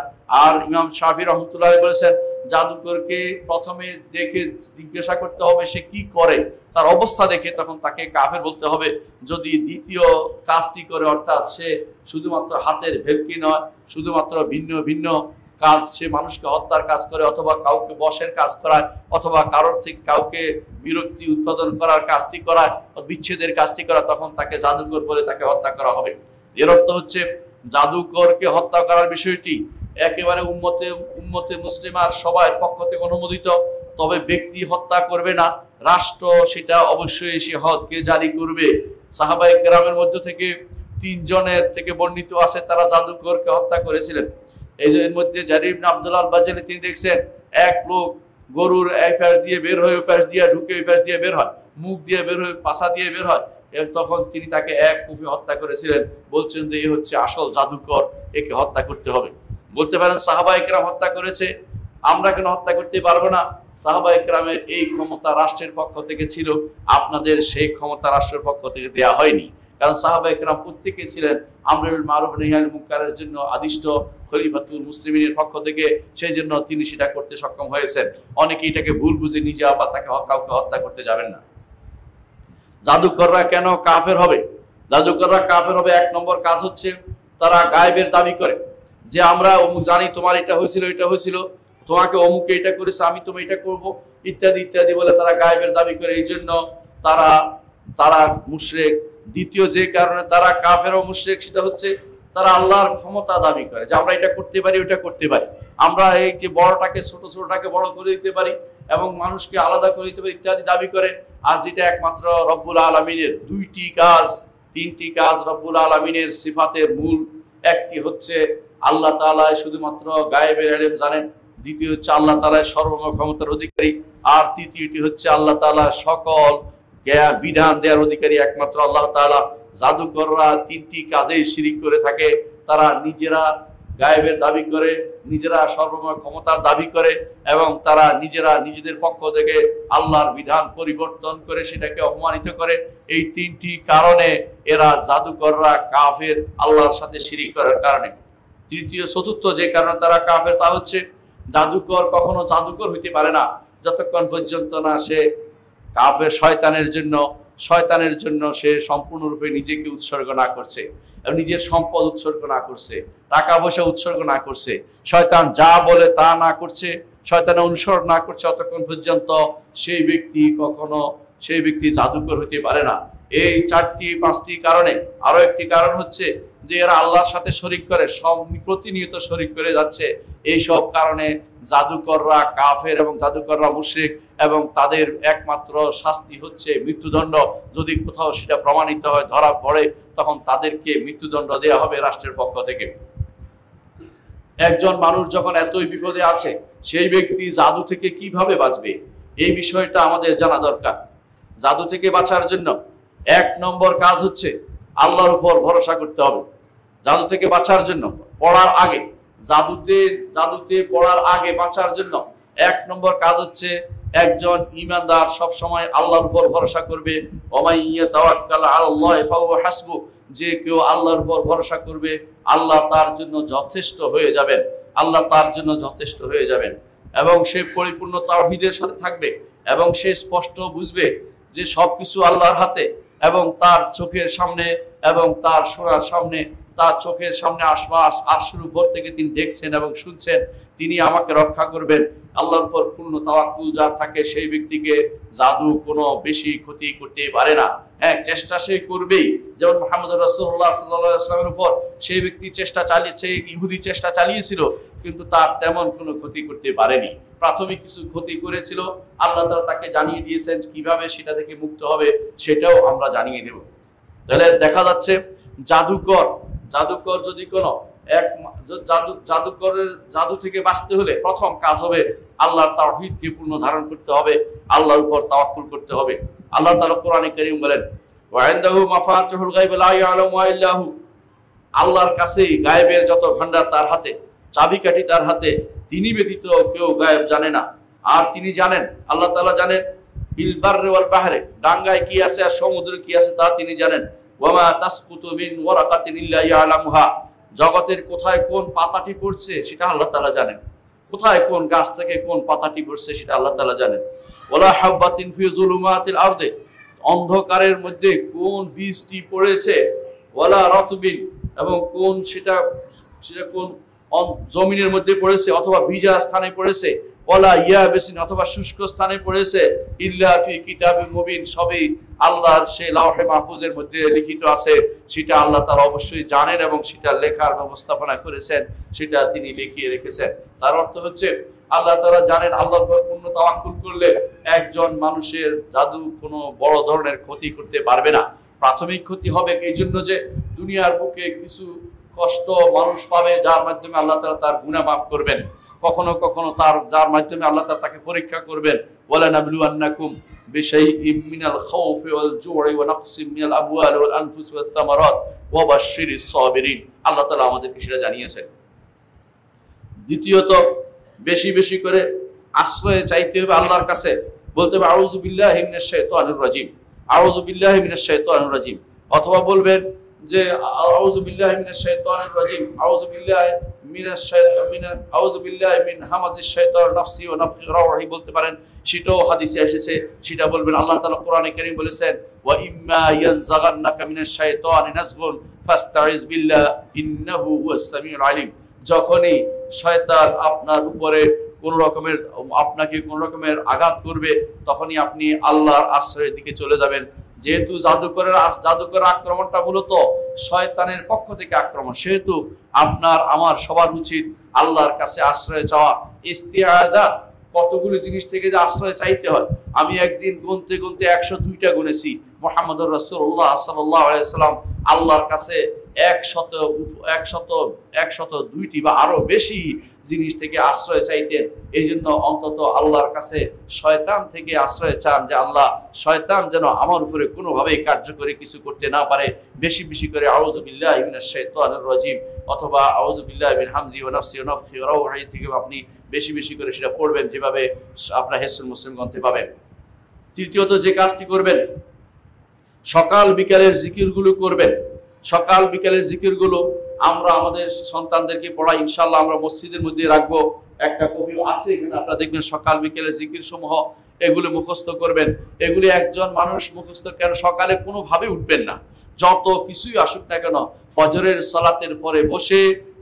আর ইমাম শাফি রহমতুল্লাহ বলেছেন জাদুকরকে প্রথমে দেখে জিজ্ঞাসা করতে হবে সে কি করে, তার অবস্থা দেখে তখন তাকে কাফের বলতে হবে। যদি দ্বিতীয় কাজটি করে, অর্থাৎ সে শুধুমাত্র হাতের ভেলকি নয়, শুধুমাত্র ভিন্ন ভিন্ন কাজ, সে মানুষকে হত্যার কাজ করে, অথবা কাউকে বশের কাজ করায়, অথবা কারোর থেকে কাউকে বিরক্তি উৎপাদন করার কাজটি করায়, বিচ্ছেদের কাজটি করা, তখন তাকে জাদুকর বলে তাকে হত্যা করা হবে। এর অর্থ হচ্ছে জাদুকরকে হত্যা করার বিষয়টি একেবারে উম্মতে মুসলিমার সবাই পক্ষ থেকে অনুমোদিত, তবে ব্যক্তি হত্যা করবে না, রাষ্ট্র সেটা অবশ্যই সে হদকে জারি করবে। সাহাবায়ে কেরামের মধ্য থেকে 3 জনের থেকে বর্ণিত আছে তারা জাদুকরকে হত্যা করেছিলেন। এর মধ্যে জারির ইবনে আব্দুল্লাহ আল-বাজালি তিনি দেখছেন এক লোক গরুর এই পাশ দিয়ে বের হয়ে ওই পাশ দিয়ে ঢুকে ওই পাশ দিয়ে বের হয়, মুখ দিয়ে বের হয়ে পাছা দিয়ে বের হয়, তখন তিনি তাকে এক কুপি হত্যা করেছিলেন। বলছেন যে এ হচ্ছে আসল জাদুকর, একে হত্যা করতে হবে। বলতে পারেন সাহাবায়ে কেরাম হত্যা করেছে, আমরা কেন হত্যা করতে পারবো না? সাহাবায়ে কেরামের এই ক্ষমতা রাষ্ট্রের পক্ষ থেকে ছিল, আপনাদের সেই ক্ষমতা রাষ্ট্রের পক্ষ থেকে দেয়া হয়নি। কারণ সাহাবায়ে কেরাম প্রত্যেকে ছিলেন আমরুল মারুফ নাহি আনিল মুনকারের জন্য আদিষ্ট খলিফাতুল মুসলিমিনের পক্ষ থেকে, সেই জন্য তিনি সেটা করতে সক্ষম হয়েছেন। অনেকে এটাকে ভুল বুঝে নিজে আবার তাকে কাউকে হত্যা করতে যাবেন না। জাদুকররা কেন কাফের হবে? জাদুকররা কাফের হবে, 1 নম্বর কাজ হচ্ছে তারা গায়েবের দাবি করে যে আমরা অমুক জানি, তোমার এটা হয়েছিল, এটা হয়েছিল, তোমাকে অমুকে এটা করেছে, আমি তুমি এটা করব, ইত্যাদি ইত্যাদি বলে তারা গায়েবের দাবি করে। এই জন্য তারা মুশরিক। দ্বিতীয় যে কারণে তারা কাফের ও মুশরিক সেটা হচ্ছে তারা আল্লাহর ক্ষমতা দাবি করে যে আমরা এটা করতে পারি, ওটা করতে পারি, আমরা এই যে বড়টাকে ছোটটাকে বড় করে দিতে পারি এবং মানুষকে আলাদা করে দিতে পারি ইত্যাদি দাবি করে। আর যেটা একমাত্র রব্বুল আলামিনের 2টি কাজ 3টি কাজ রব্বুল আলামিনের সিফাতের মূল, একটি হচ্ছে আল্লাহ তাআলা শুধুমাত্র গায়েবের ইলম জানেন, দ্বিতীয় হচ্ছে আল্লাহ তাআলা সর্বময় ক্ষমতার অধিকারী, আর তৃতীয়টি হচ্ছে আল্লাহ তাআলা সকল জ্ঞান বিধান দেওয়ার অধিকারী একমাত্র আল্লাহ তাআলা। জাদুকররা 3টি কাজেই শিরিক করে থাকে। তারা নিজেরা গায়েবের দাবি করে, নিজেরা সর্বময় ক্ষমতার দাবি করে, এবং তারা নিজেরা নিজেদের পক্ষ থেকে আল্লাহর বিধান পরিবর্তন করে সেটাকে অপমানিত করে। এই তিনটি কারণে এরা জাদুকররা কাফের, আল্লাহর সাথে শিরিক করার কারণে। তৃতীয় চতুর্থ যে কারণে তারা কাফের তা হচ্ছে জাদুকর কখনো জাদুকর হইতে পারে না যতক্ষণ পর্যন্ত না সে কাফের শয়তানের জন্য সে সম্পূর্ণরূপে নিজেকে উৎসর্গ না করছে, নিজের সম্পদ উৎসর্গ না করছে, টাকা পয়সা উৎসর্গ না করছে, শয়তান যা বলে তা না করছে, শয়তানের অনুসরণ না করছে, অতক্ষণ পর্যন্ত সেই ব্যক্তি জাদুকর হইতে পারে না। এই 4-5টি কারণে। আরো একটি কারণ হচ্ছে যে এরা আল্লাহর সাথে শরিক করে, প্রতিনিয়ত শরিক করে যাচ্ছে। এই সব কারণে জাদুকররা কাফের এবং জাদুকররা মুশরিক, এবং তাদের একমাত্র শাস্তি হচ্ছে মৃত্যুদণ্ড। যদি কোথাও সেটা প্রমাণিত হয়, ধরা পড়ে, তখন তাদেরকে মৃত্যুদণ্ড দেওয়া হবে রাষ্ট্রের পক্ষ থেকে। একজন মানুষ যখন এতই বিপদে আছে, সেই ব্যক্তি জাদু থেকে কিভাবে বাঁচবে, এই বিষয়টা আমাদের জানা দরকার। জাদু থেকে বাঁচার জন্য 1 নম্বর কাজ হচ্ছে আল্লাহর উপর ভরসা করতে হবে। জাদু থেকে বাঁচার জন্য জাদুতে পড়ার আগে বাঁচার জন্য 1 নম্বর কাজ হচ্ছে একজন ঈমানদার সব সময় আল্লাহর উপর ভরসা করবে। ওমাইয়া তাওয়াক্কাল আলাল্লাহি ফাহুয়া হাসবু, যে কেউ আল্লাহর উপর ভরসা করবে, আল্লাহ তার জন্য যথেষ্ট হয়ে যাবেন। এবং সে পরিপূর্ণ তাওহীদের সাথে থাকবে, এবং সে স্পষ্ট বুঝবে যে সবকিছু আল্লাহর হাতে, এবং তার চোখের সামনে এবং তার শোনার সামনে, তার চোখের সামনে আরশের উপর থেকে তিনি দেখছেন এবং শুনছেন, তিনি আমাকে রক্ষা করবেন। আল্লাহর উপর পূর্ণ তাওয়াক্কুল যার থাকে, সেই ব্যক্তিকে জাদু কোনো বেশি ক্ষতি করতে পারে না। হ্যাঁ, চেষ্টা সে করবেই। যেমন মুহাম্মদ রাসূলুল্লাহ সাল্লাল্লাহু আলাইহি ওয়াসাল্লামের উপর সেই ব্যক্তি ইহুদি চেষ্টা চালিয়েছিল, কিন্তু তার তেমন কোনো ক্ষতি করতে পারেনি। প্রাথমিক কিছু ক্ষতি করেছিল, আল্লাহ তাআলা তাকে জানিয়ে দিয়েছেন কিভাবে সেটা থেকে মুক্ত হবে, সেটাও আমরা জানিয়ে দেব। তাহলে দেখা যাচ্ছে জাদুকর যদি কোনো জাদু থেকে বাঁচতে হলে প্রথম কাজ হবে আল্লাহর তাওহীদকে পূর্ণ ধারণ করতে হবে, আল্লাহর উপর তাওয়াক্কুল করতে হবে। আল্লাহ তাআলা কোরআনে কারীম বলেন, ওয়া ইনদাহু মাফাতিহুল গায়ব লা ইয়ালামুহা ইল্লা হু, আল্লাহর কাছে গায়েবের যত ভান্ডার তার হাতে, চাবিকাঠি তার হাতে, তিনি ব্যতীত কেউ গায়েব জানে না। আর তিনি জানেন, আল্লাহ তাআলা জানেন বিল বাররি ওয়াল বাহরে, ডাঙ্গায় কি আছে আর সমুদ্রে কি আছে তা তিনি জানেন। ওয়ামা তাসকুতু মিন ওয়ারাকাতিন ইল্লা ইয়ালামুহা, জগতের কোথায় কোন পাতাটি পড়ছে সেটা আল্লাহ তাআলা জানেন, কোথায় কোন গাছ থেকে কোন পাতাটি পড়ছে সেটা আল্লাহ তাআলা জানেন। ওয়ালা হাববাতিন ফি যুলুমাতিল আরদি, অন্ধকারের মধ্যে কোন বীজটি পড়েছে, ওয়ালা রাতবিন, এবং কোন সেটা কোন জমিনের মধ্যে পড়েছে অথবা ভিজা স্থানে পড়েছে, ওয়ালা ইয়াবিসিন, অথবা শুষ্ক স্থানে পড়েছে, ইল্লা ফি কিতাবিন মুবিন, সবই আল্লাহর সেই লাওহে মাহফুজের মধ্যে লিখিত আছে। সেটা আল্লাহ তাআলা অবশ্যই জানেন এবং সেটা লেখার ব্যবস্থাপনা করেছেন, সেটা তিনি লিখিয়ে রেখেছেন। তার অর্থ হচ্ছে আল্লাহ তাআলা জানেন, আল্লাহর উপর পূর্ণ তাওয়াক্কুল করলে একজন মানুষের জাদু কোনো বড় ধরনের ক্ষতি করতে পারবে না। প্রাথমিক ক্ষতি হবে এই জন্য যে দুনিয়ার বুকে কিছু কষ্ট মানুষ পাবে, যার মাধ্যমে আল্লাহ তাআলা তার গুনাহ মাফ করবেন। কখনো কখনো যার মাধ্যমে আল্লাহ তাআলা তাকে পরীক্ষা করবেন। ওয়ালা নাবলুয়ান্নাকুম বিশাইইম মিনাল খাউফি ওয়াল জু'i ওয়া নাকসিম মিনাল আমওয়ালি ওয়াল আনফুসি ওয়াত তামারাত ওয়া বাশশিরিস সাবিরিন, আল্লাহ তাআলা আমাদেরকে সেটা জানিয়েছেন। দ্বিতীয়ত, বেশি বেশি করে আশ্রয় চাইতে হবে আল্লাহর কাছে, বলতে হবে আউযু বিল্লাহি মিনাশ শাইতানির রাজিম, আউযু বিল্লাহি মিনাশ শাইতানির রাজিম, অথবা বলবেন যে আউযু বিল্লাহি মিনাশ শাইতানির রাজিম, আউযু বিল্লাহি মিন হামাজিশ শাইতানির নাফসি ওয়া নাফখি রাওহি বলতে পারেন, সেটাও হাদিসে এসেছে, সেটা বলবেন। আল্লাহ তাআলা কোরআনে কারীম বলেছেন, ওয়া ইম্মা ইয়ানজাগান্নাকা মিনাশ শাইতানি নাজগুন ফাস্তাইজ বিল্লাহ ইন্নাহু হুয়াস সামিউল আলিম, যখনই শয়তান আপনাকে কোন রকমের আঘাত করবে, তখনই আপনি আল্লাহর আশ্রয়ের দিকে চলে যাবেন। যেহেতু জাদুকরের আক্রমণটা মূলত শয়তানের পক্ষ থেকে আক্রমণ, সেহেতু আপনার আমার সবার উচিত আল্লাহর কাছে আশ্রয় চাওয়া। ইস্তিআযা, কতগুলো জিনিস থেকে যে আশ্রয় চাইতে হয়, আমি একদিন গুনতে 102টা গুনেছি। মুহাম্মদুর রাসূলুল্লাহ সাল্লাল্লাহু আলাইহি ওয়াসাল্লাম আল্লাহর কাছে 102টি বা আরো বেশি জিনিস থেকে আশ্রয় চাইতেন। এই জন্য অন্তত আল্লাহর কাছে শয়তান থেকে আশ্রয় চান যে আল্লাহ, শয়তান যেন আমার উপরে কোনোভাবেই কার্যকরী কিছু করতে না পারে। বেশি বেশি করে আউযু বিল্লাহি মিনাশ শাইতানির রাজিম অথবা আউযু বিল্লাহি মিন হামজি ওয়া নাফসি ওয়া নাফসি ওয়া রাউহি থেকে আপনি বেশি বেশি করে সেটা পড়বেন, যেভাবে আপনার হিসনুল মুসলিম গ্রন্থে পাবেন। তৃতীয়ত যে কাজটি করবেন, সকাল বিকালের জিকিরগুলো করবেন। সকাল বিকালের জিকিরগুলো আমরা আমাদের সন্তানদেরকে পড়াই, ইনশাআল্লাহ আমরা মসজিদের মধ্যে রাখবো। একটা কপি আছে এখানে, আপনারা দেখবেন সকাল বিকেলের জিকির সমূহ, এগুলো মুখস্থ করবেন। এগুলি একজন মানুষ মুখস্থ কেন সকালে কোনোভাবে উঠবেন না, যত কিছুই আসুক না কেন ফজরের সালাতের পরে বসে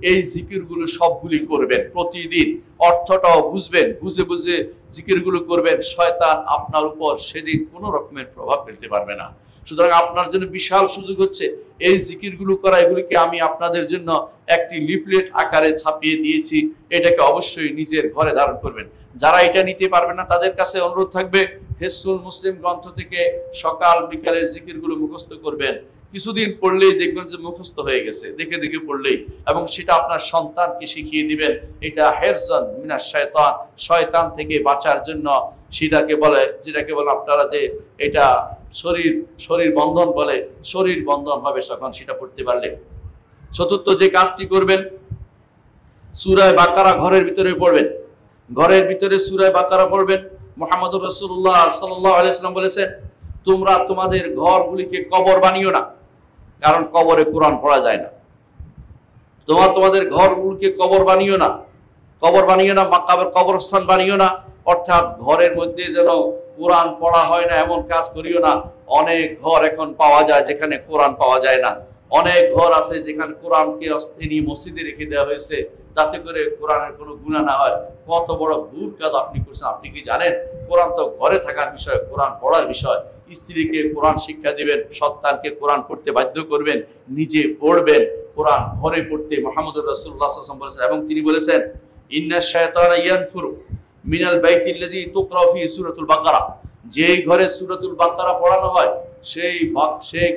এই জিকিরগুলো সবগুলি করবেন প্রতিদিন। অর্থটাও বুঝবেন, বুঝে বুঝে জিকিরগুলো করবেন। শয়তান আপনার উপর সেদিন কোনো রকমের প্রভাব ফেলতে পারবে না। সুতরাং আপনার জন্য বিশাল সুযোগ হচ্ছে এই জিকিরগুলো করা। এগুলিকে আমি আপনাদের জন্য একটি লিফলেট আকারে ছাপিয়ে দিয়েছি, এটাকে অবশ্যই নিজের ঘরে ধারণ করবেন। যারা এটা নিতে পারবেন না তাদের কাছে অনুরোধ থাকবে, হিসনুল মুসলিম গ্রন্থ থেকে সকাল বিকালের জিকিরগুলো মুখস্থ করবেন। কিছুদিন পড়লেই দেখবেন যে মুখস্থ হয়ে গেছে, দেখে দেখে পড়লেই, এবং সেটা আপনার সন্তানকে শিখিয়ে দিবেন। এটা হিরজান মিনাশ শাইতান, শয়তান থেকে বাঁচার জন্য যেটাকে বলে আপনারা যে এটা শরীর বন্ধন বলে, শরীর বন্ধন হবে তখন সেটা পড়তে পারলে। চতুর্থ যে কাজটি করবেন, সূরা বাকারা ঘরের ভিতরে পড়বেন। ঘরের ভিতরে সূরা বাকারা পড়বেন। মুহাম্মদুর রাসূলুল্লাহ সাল্লাল্লাহু আলাইহি ওয়াসাল্লাম বলেছেন, তোমরা তোমাদের ঘরগুলিকে কবর বানিও না, কারণ কবরে কোরআন পড়া যায় না। তোমাদের ঘরগুলিকে কবর বানিও না, কবরস্থান বানিও না। অর্থাৎ ঘরের মধ্যে যেন কোরআন পড়া হয় না এমন কাজ করিও না। অনেক ঘর এখন পাওয়া যায় যেখানে কোরআন পাওয়া যায় না। অনেক ঘর আছে যেখানে কোরআনকে অস্থায়ী মসজিদে রেখে দেওয়া হয়েছে যাতে করে কোরআনের কোনো গুনাহ না হয়। কত বড় ভুল কাজ আপনি করছেন। আপনি কি জানেন কোরআন তো ঘরে থাকার বিষয়, কোরআন পড়ার বিষয়। স্ত্রীকে কোরআন শিক্ষা দিবেন, সন্তানকে কোরআন পড়তে বাধ্য করবেন, নিজে পড়বেন। কোরআন ঘরে পড়তে মুহাম্মদুর রাসূলুল্লাহ সাল্লাল্লাহু আলাইহি ওয়াসাল্লাম বলেছেন, এবং তিনি বলেছেন ইন্নাশ শায়তানা ইয়ানফুরু মিনাল বাইতিল্লাযী তুকরা ফি সূরাতুল বাকারা, যেই ঘরে সূরাতুল বাকারা পড়ানো হয় সেই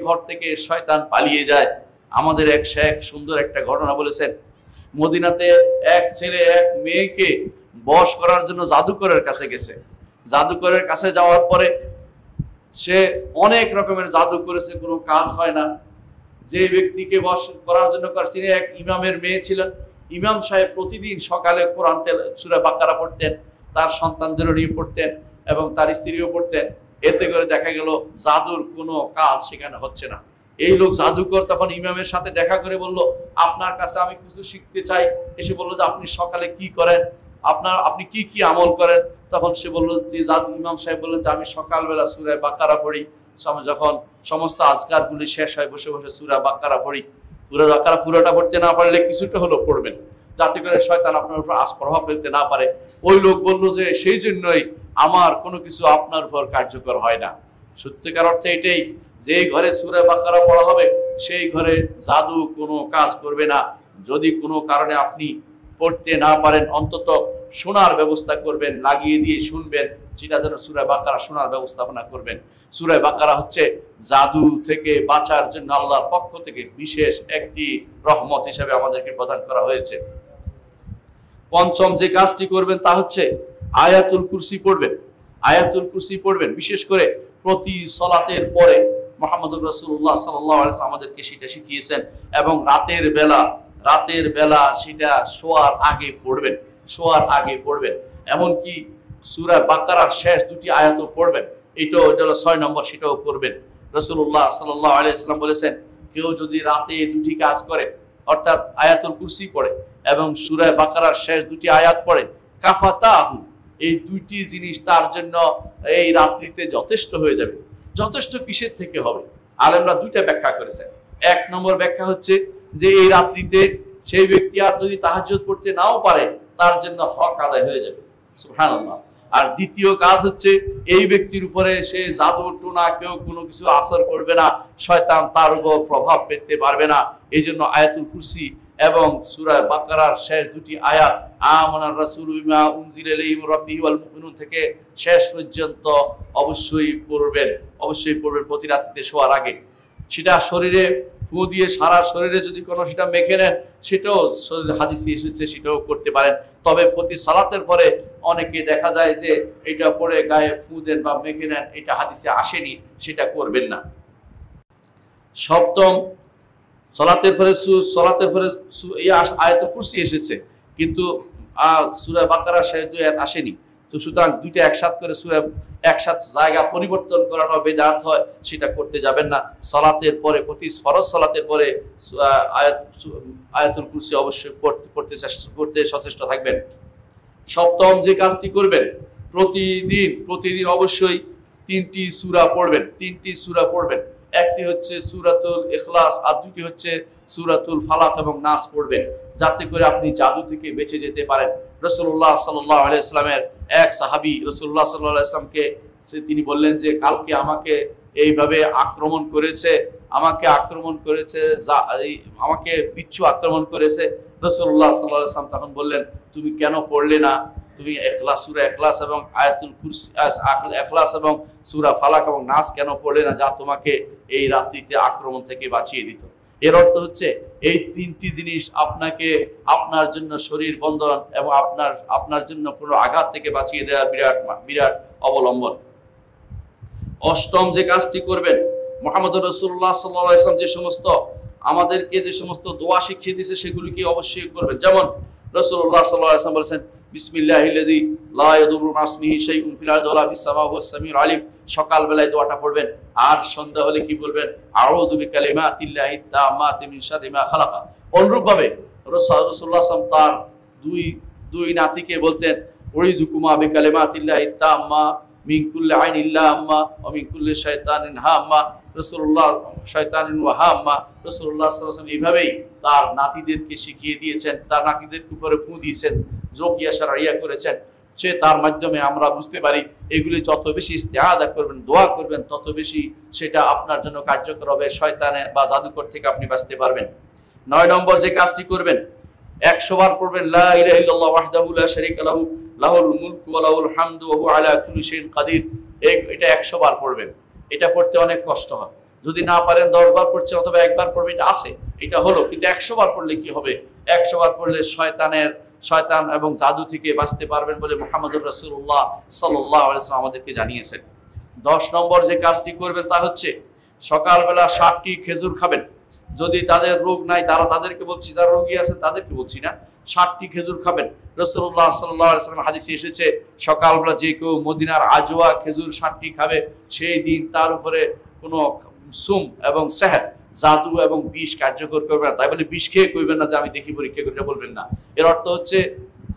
ঘর থেকে শয়তান পালিয়ে যায়। আমাদের এক শেখ সুন্দর একটা ঘটনা বলেছেন, মদিনাতে এক ছেলে এক মেয়েকে বশ করার জন্য জাদুকরের কাছে গেছে। জাদুকরের কাছে যাওয়ার পরে সে অনেক রকমের জাদু করেছে, কোনো কাজ হয় না। যে ব্যক্তিকে বশ করার জন্য তিনি এক ইমামের মেয়ে ছিলেন। ইমাম সাহেব প্রতিদিন সকালে কোরআন সূরা বাকারা পড়তেন, তার সন্তানদেরও নিয়ে পড়তেন এবং তার স্ত্রীও পড়তেন। এতে করে দেখা গেল জাদুর কোনো কাজ সেখানে হচ্ছে না। এই লোক জাদুকর তখন ইমামের সাথে দেখা করে বলল, আপনার কাছে আমি কিছু শিখতে চাই। এসে বলল যে আপনি সকালে কি করেন, আপনি কি কি আমল করেন? তখন সে বলল যে ইমাম সাহেব বললেন যে আমি সকালবেলা সূরা বাকারা পড়ি, যখন সমস্ত আজকারগুলি শেষ হয় বসে বসে সূরা বাকারা পড়ি। সূরা বাকারা পুরোটা পড়তে না পারলে কিছুটা হলো পড়বেন, যাতে করে শয়তান আপনার উপর প্রভাব ফেলতে না পারে। ওই লোক বলল যে সেই জন্যই আমার কোনো কিছু আপনার উপর কার্যকর হয় না। সত্যিকার অর্থে এটাই, যে ঘরে সূরা বাকারা পড়া হবে সেই ঘরে জাদু কোনো কাজ করবে না। যদি কোনো কারণে আপনি পড়তে না পারেন অন্তত শোনার ব্যবস্থা করবেন, লাগিয়ে দিয়ে শুনবেন, সেটা যেন সূরা বাকারা শোনার ব্যবস্থাপনা করবেন। সূরা বাকারা হচ্ছে জাদু থেকে বাঁচার জন্য আল্লাহর পক্ষ থেকে বিশেষ একটি রহমত হিসেবে আমাদেরকে প্রদান করা হয়েছে। পঞ্চম যে কাজটি করবেন তা হচ্ছে আয়াতুল কুরসি পড়বেন। আয়াতুল কুরসি পড়বেন বিশেষ করে প্রতি সালাতের পরে। মুহাম্মদুর রাসূলুল্লাহ সাল্লাল্লাহু আলাইহি ওয়াসাল্লাম আমাদেরকে সেটা শিখিয়েছেন। এবং রাতের বেলা সেটা শোয়ার আগে পড়বেন। এমনকি সূরা বাকারার শেষ দুটি আয়াতও পড়বেন। এটাও 6 নম্বর, সেটাও পড়বেন। রাসূলুল্লাহ সাল্লাল্লাহু আলাইহি ওয়াসাল্লাম বলেছেন, কেউ যদি রাতে দুটি কাজ করে, অর্থাৎ আয়াতুল কুরসি পড়ে এবং সূরা বাকারার শেষ দুটি আয়াত পড়ে, কাফাতাহু, এই দুইটি জিনিস তার জন্য এই রাত্রিতে যথেষ্ট হয়ে যাবে। যথেষ্ট কিসের থেকে হবে? আলেমরা দুইটা ব্যাখ্যা করেছেন। এক নম্বর ব্যাখ্যা হচ্ছে যে এই রাত্রিতে সেই ব্যক্তি আর যদি তাহাজ্জুদ পড়তে নাও পারে তার জন্য হক আদায় হয়ে যাবে। সুবহানাল্লাহ। আর দ্বিতীয় কাজ হচ্ছে এই ব্যক্তির উপরে সে জাদু টোনা কেউ কোনো কিছু আসর করবে না, শয়তান তার উপর প্রভাব পেতে পারবে না। এই জন্য আয়াতুল কুরসি এবং সূরা বাকারার শেষ দুটি আয়াত আমানার রাসূলু বিমা উনজিলা ইলাইহি মির রাব্বিহি ওয়াল মুমিনুন থেকে শেষ পর্যন্ত অবশ্যই পড়বেন প্রতি রাত্রিতে শোয়ার আগে। সেটা শরীরে ফু দিয়ে সারা শরীরে যদি কোনো সেটা মেখে নেন, সেটাও হাদিসে এসেছে, সেটাও করতে পারেন। তবে প্রতি সালাতের পরে অনেকে দেখা যায় যে এটা পরে গায়ে ফু দেন বা মেখে নেন, এটা হাদিসে আসেনি, সেটা করবেন না। সপ্তম, সালাতের পরে এই আয়াতুল কুরসি এসেছে, কিন্তু সূরা বাকারা শেষ 2 আয়াত আসেনি। তো সুতরাং দুইটা একসাথ করে সূরা একসাথ জায়গা পরিবর্তন করানো বেদাত হয়, সেটা করতে যাবেন না। সালাতের পরে প্রতি ফরজ সালাতের পরে আয়াতুল কুরসি অবশ্যই পড়তে সচেষ্ট থাকবেন। সপ্তম যে কাজটি করবেন, প্রতিদিন অবশ্যই 3টি সূরা পড়বেন। 3টি সূরা পড়বেন, একটি হচ্ছে সূরাতুল ইখলাস আর দুটি হচ্ছে সূরাতুল ফালাক এবং নাস পড়বেন, যাতে করে আপনি জাদু থেকে বেঁচে যেতে পারেন। রাসূলুল্লাহ সাল্লাল্লাহু আলাইহি ওয়াসাল্লামের এক সাহাবী রাসূলুল্লাহ সাল্লাল্লাহু আলাইহি ওয়াসাল্লামকে তিনি বললেন যে কালকে আমাকে এইভাবে আক্রমণ করেছে, আমাকে বিচ্ছু আক্রমণ করেছে। রাসূলুল্লাহ সাল্লাল্লাহু আলাইহি ওয়াসাল্লাম তখন বললেন, তুমি কেন পড়লে না? তুমি সূরা ইখলাস এবং আয়াতুল কুরসি, ইখলাস এবং সূরা ফালাক এবং নাস কেন পড়লে না, যা তোমাকে এই রাত্রিতে আক্রমণ থেকে বাঁচিয়ে দিত? এর অর্থ হচ্ছে এই 3টি জিনিস আপনাকে আপনার জন্য শরীর বন্ধন এবং আপনার জন্য কোনো আঘাত থেকে বাঁচিয়ে দেওয়ার বিরাট অবলম্বন। অষ্টম যে কাজটি করবেন, মুহাম্মদুর রাসূলুল্লাহ সাল্লাল্লাহু আলাইহি ওয়াসাল্লাম আমাদেরকে যে সমস্ত দোয়া শিখিয়ে দিয়েছে সেগুলিকে অবশ্যই করবেন। যেমন রাসূলুল্লাহ সাল্লাল্লাহু আলাইহি ওয়াসাল্লাম বলেছেন, বিসমিল্লাহিল্লাযী লা ইয়াদুররু মা ইসমিহি শাইউন ফিল আরদি ওয়ালা ফিস সামাই ওয়া হুয়াস সামিউল আলিম। সকাল বেলায় দোয়াটা পড়বেন, আর সন্ধ্যা হলে কি বলবেন? আউযু বিকালিমাতিল্লাহি তাম্মাতি মিন শাররি মা খালাকা। অনুরূপভাবে রাসূলুল্লাহ সাল্লাল্লাহু আলাইহি ওয়াসাল্লাম তার দুই নাতিকে বলতেন, উইযুকুমা বিকালিমাতিল্লাহি তাম্মা মিন কুল্লি আইনিন লাম্মা ওয়া মিন কুল্লি শাইতানিন হাম্মা। রাসূলুল্লাহ শয়তানিন ওয়া হাম্মা, রাসূলুল্লাহ সাল্লাল্লাহু আলাইহি ওয়াসাল্লাম এইভাবেই তার নাতিদেরকে শিখিয়ে দিয়েছেন, তার নাতিদের উপরে ফু দিয়েছেন, রুকিয়া শারঈয়া করেছেন। সে তার মাধ্যমে আমরা বুঝতে পারি এগুলি যত বেশি ইস্তেআযা করবেন, দোয়া করবেন, তত বেশি সেটা আপনার জন্য কার্যকর হবে, শয়তানে বা জাদুকর থেকে আপনি বাঁচতে পারবেন। 9 নম্বর যে কাজটি করবেন, 100 বার পড়বেন লা ইলাহা ইল্লাল্লাহ ওয়াহদাহু লা শারীকা লাহু লাহুল মুলকু ওয়া লাহুল হামদু ওয়া হুয়া আলা কুল্লি শাইইন কাদির। এটা 100 বার পড়বেন। এটা পড়তে অনেক কষ্ট হয়, যদি না পারেন 10 বার পড়ছেন অথবা 1 বার পড়বেন, এটা আছে, এটা হলো। কিন্তু 100 বার পড়লে কি হবে? 100 বার পড়লে শয়তান এবং জাদু থেকে বাঁচতে পারবেন বলে মুহাম্মদুর রাসূলুল্লাহ সাল্লাল্লাহু আলাইহি ওয়াসাল্লাম আমাদেরকে জানিয়েছেন। 10 নম্বর যে কাজটি করবেন তা হচ্ছে সকালবেলা 60টি খেজুর খাবেন। যদি তাদের রোগ নাই, তাদেরকে বলছি, যারা রোগী আছে তাদেরকে বলছি না, 60টি খেজুর খাবেন। রাসূলুল্লাহ সাল্লাল্লাহু আলাইহি ওয়াসাল্লাম হাদিসে এসেছে, সকালবেলা যে কেউ মদিনার আজওয়া খেজুর 60টি খাবে, সেই দিন তার উপরে কোনো সুম এবং সেহর, জাদু এবং বিষ কার্যকর করবে না। তাই বলে বিষ খেয়ে করবেন না যে আমি দেখি পরীক্ষা করে, বলবেন না। এর অর্থ হচ্ছে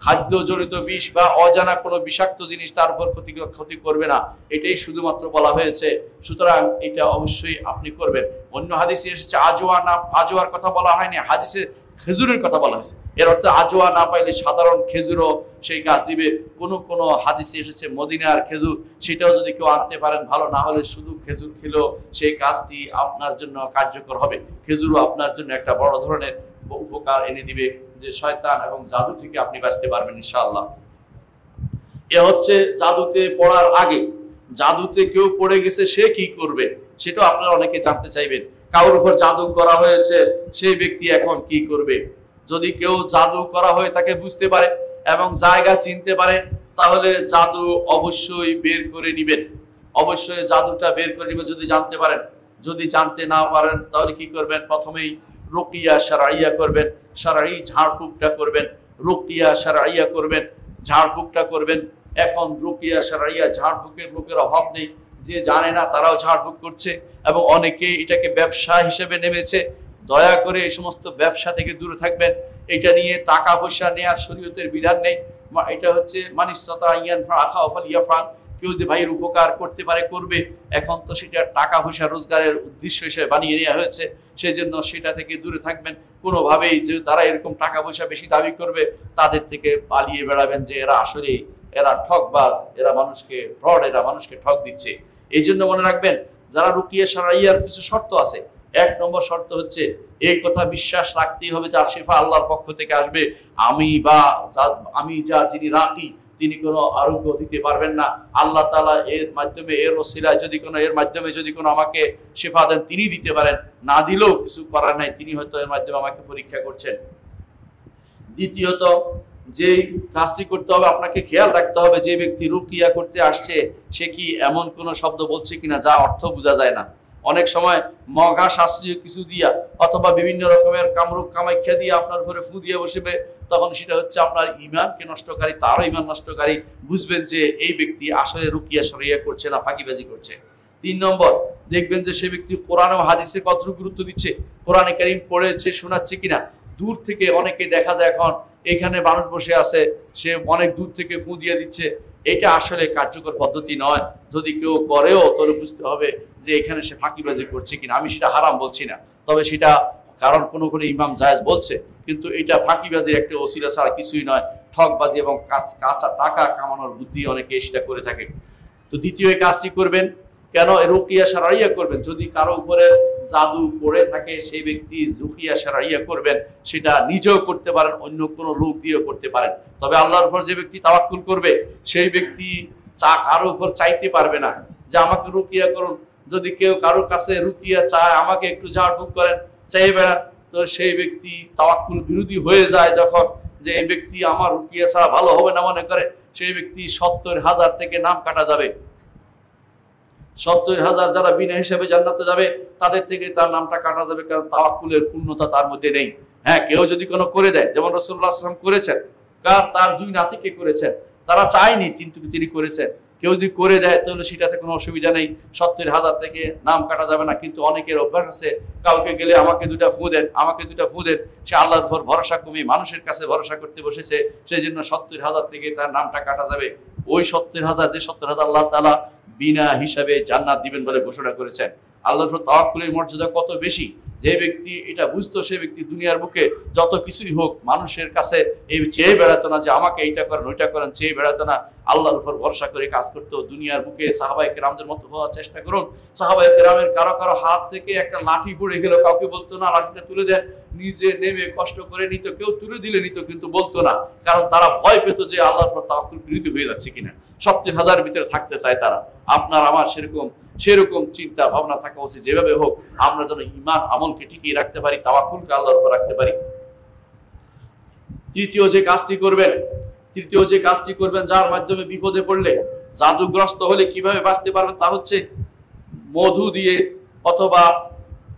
খাদ্যজনিত বিষ বা অজানা কোনো বিষাক্ত জিনিস তার উপর ক্ষতি করবে না, এটাই শুধুমাত্র বলা হয়েছে। সুতরাং এটা অবশ্যই আপনি করবেন। অন্য হাদিসে এসেছে আজওয়ার কথা বলা হয়নি, হাদিসে খেজুরের কথা বলা হয়েছে। এর অর্থ আজওয়া না পাইলে সাধারণ খেজুরও সেই কাজ দিবে। কোনো হাদিসে এসেছে মদিনার খেজুর, সেটাও যদি কেউ আনতে পারেন ভালো, না হলে শুধু খেজুর খেলেও সেই কাজটি আপনার জন্য কার্যকর হবে। খেজুরও আপনার জন্য একটা বড় ধরনের উপকার এনে দিবে, যে শয়তান এবং জাদু থেকে আপনি বাঁচতে পারবেন ইনশাআল্লাহ। এ হচ্ছে জাদুতে পড়ার আগে। জাদুতে কেউ পড়ে গেছে, সে কি করবে সেটাও আপনারা অনেকে জানতে চাইবেন। কারোর উপর জাদু করা হয়েছে, সেই ব্যক্তি এখন কি করবে? যদি কেউ জাদু করা হয়ে তাকে বুঝতে পারে এবং জায়গা চিনতে পারে, তাহলে জাদু অবশ্যই বের করে নিবেন। অবশ্যই জাদুটা বের করে নিবেন যদি জানতে পারেন। যদি জানতে না পারেন তাহলে কি করবেন? প্রথমেই রুকিয়া শারঈয়া করবেন, শারঈ ঝাড়ফুঁকটা করবেন, রুকিয়া শারঈয়া করবেন, ঝাড়ফুঁকটা করবেন। এখন রুকিয়া শারঈয়া ঝাড়ফুঁকের লোকের অভাব নেই, যে জানে না তারাও ঝাড়ফুঁক করছে এবং অনেকেই এটাকে ব্যবসা হিসেবে নেমেছে। দয়া করে এই সমস্ত ব্যবসা থেকে দূরে থাকবেন। এটা নিয়ে টাকা পয়সা নেওয়ার শরীয়তের বিধান নেই। এটা হচ্ছে মানিসতা ইয়ানফা আখাওয়াল ইয়াফাল, কেউ যদি ভাইয়ের উপকার করতে পারে করবে। এখন তো সেটা টাকা পয়সা রোজগারের উদ্দেশ্য হিসেবে বানিয়ে নেওয়া হয়েছে, সেই জন্য সেটা থেকে দূরে থাকবেন। কোনোভাবেই যে তারা এরকম টাকা পয়সা বেশি দাবি করবে তাদের থেকে পালিয়ে বেড়াবেন, যে এরা ঠকবাজ, এরা মানুষকে ফ্রড, এরা মানুষকে ঠক দিচ্ছে। এই জন্য মনে রাখবেন, যারা রুকিয়া শারঈয়ার কিছু শর্ত আছে। 1 নম্বর শর্ত হচ্ছে এই কথা বিশ্বাস রাখতেই হবে যে শিফা আল্লাহর পক্ষ থেকে আসবে। আমি যিনি রাকি তিনি কোনো আরোগ্য দিতে পারবেন না। আল্লাহ তাআলা এর মাধ্যমে, এর ওসিলায় যদি কোনো, এর মাধ্যমে যদি কোনো আমাকে শিফা দেন তিনি দিতে পারেন, না দিলেও কিছু করার নাই, তিনি হয়তো এর মাধ্যমে আমাকে পরীক্ষা করছেন। দ্বিতীয়ত যেই কাজটি করতে হবে, আপনাকে খেয়াল রাখতে হবে যে ব্যক্তি রুকিয়া করতে আসছে সে কি এমন কোনো শব্দ বলছে কিনা যা অর্থ বোঝা যায় না। অনেক সময় মগা শাস্ত্রীয় কিছু দিয়া অথবা বিভিন্ন রকমের কামরূপ কামাখ্যা দিয়ে আপনার উপরে ফু দিয়ে বসবে, তখন সেটা হচ্ছে আপনার ইমানকে নষ্টকারী, তারও ইমান নষ্টকারী। বুঝবেন যে এই ব্যক্তি আসলে রুকিয়া শরিয়া করছে না, ফাঁকিবাজি করছে। 3 নম্বর, দেখবেন যে সে ব্যক্তি কোরআন ও হাদিসে কতটুকু গুরুত্ব দিচ্ছে, কোরআনে কারীম পড়েছে শোনাচ্ছে কিনা। দূর থেকে অনেকে দেখা যায় এখন এখানে মানুষ বসে আছে, সে অনেক দূর থেকে ফু দিয়ে দিচ্ছে, এটা আসলে কার্যকর পদ্ধতি নয়। যদি কেউ করেও তাহলে বুঝতে হবে যে এখানে সে ফাঁকিবাজি করছে কিনা। আমি সেটা হারাম বলছি না, তবে সেটা কারণ কোনো কোনো ইমাম জায়েজ বলছে, কিন্তু এটা ফাঁকিবাজির একটা ওসিলা ছাড়া কিছুই নয়। ঠকবাজি এবং কাঁচা টাকা কামানোর বুদ্ধি অনেকে সেটা করে থাকে। তো দ্বিতীয় কাজটি করবেন কেন, রুকিয়া শারঈয়া করবেন। যদি কারো উপরে জাদু পড়ে থাকে সেই ব্যক্তি রুকিয়া শারঈয়া করবেন, সেটা নিজেও করতে পারেন, অন্য কোনো লোক দিয়েও করতে পারেন। তবে আল্লাহর উপর যে ব্যক্তি তাওয়াক্কুল করবে সেই ব্যক্তি কারো উপর চাইতে পারবে না যে আমাকে রুকিয়া করুন। যদি কেউ কারোর কাছে রুকিয়া চায়, আমাকে একটু ঝাড়ফুঁক করেন, চাই বেড়ান, তো সেই ব্যক্তি তাওয়াক্কুল বিরোধী হয়ে যায় যখন, যে এই ব্যক্তি আমার রুকিয়া ছাড়া ভালো হবে না মনে করে, সেই ব্যক্তি 70,000 থেকে নাম কাটা যাবে। 70,000 যারা বিনা হিসাবে জান্নাতে যাবে তাদের থেকে তার নামটা কাটা যাবে, কারণ তাওয়াক্কুলের পূর্ণতা তার মধ্যে নেই। হ্যাঁ, কেউ যদি কোনো করে দেয়, যেমন রাসূলুল্লাহ সাল্লাল্লাহু আলাইহি ওয়াসাল্লাম করেছেন, তার 2 নাতিকে করেছেন, তারা চায়নি কিন্তু তিনি করেছেন। কেউ যদি করে দেয় তাহলে সেটাতে কোনো অসুবিধা নেই, 70,000 থেকে নাম কাটা যাবে না। কিন্তু অনেকের অভ্যাস আছে, কাউকে গেলে আমাকে 2টা ফু দেন, আমাকে 2টা ফু দেন, সে আল্লাহর উপর ভরসা কমিয়ে মানুষের কাছে ভরসা করতে বসেছে, সেই জন্য 70,000 থেকে তার নামটা কাটা যাবে। ওই 70,000, যে 70,000 আল্লাহ তাআলা বিনা হিসাবে জান্নাত দিবেন বলে ঘোষণা করেছেন। আল্লাহর উপর তাওয়াক্কুলের মর্যাদা কত বেশি। যে ব্যক্তি এটা বুঝতো, সে ব্যক্তি দুনিয়ার বুকে যত কিছুই হোক মানুষের কাছে এই চেয়ে বেড়াতো না যে আমাকে এইটা করেন ওইটা করেন, চেয়ে বেড়াতো না, আল্লাহর উপর ভরসা করে কাজ করতো। দুনিয়ার বুকে সাহাবায়ে কেরামদের মতো হওয়ার চেষ্টা করুন। সাহাবায়ে কেরামের কারো কারো হাত থেকে একটা লাঠি পড়ে গেল, কাউকে বলতো না লাঠিটা তুলে দেন, নিজে নেমে কষ্ট করে নিত, কেউ তুলে দিলে নিত, কিন্তু বলতো না, কারণ তারা ভয় পেত যে আল্লাহর উপর তাওয়াক্কুল বিরোধী হয়ে যাচ্ছে কিনা। 70,000 ভিতরে থাকতে চায় তারা। আপনার আমার সেরকম চিন্তা ভাবনা থাকা উচিত, যেভাবে হোক আমরা যেন ঈমান আমলকে টিকিয়ে রাখতে পারি, তাওয়াক্কুলকে আল্লাহর উপর রাখতে পারি। তৃতীয় যে কাজটি করবেন, যার মাধ্যমে বিপদে পড়লে, জাদুগ্রস্ত হলে কিভাবে বাঁচতে পারবেন, তা হচ্ছে মধু দিয়ে অথবা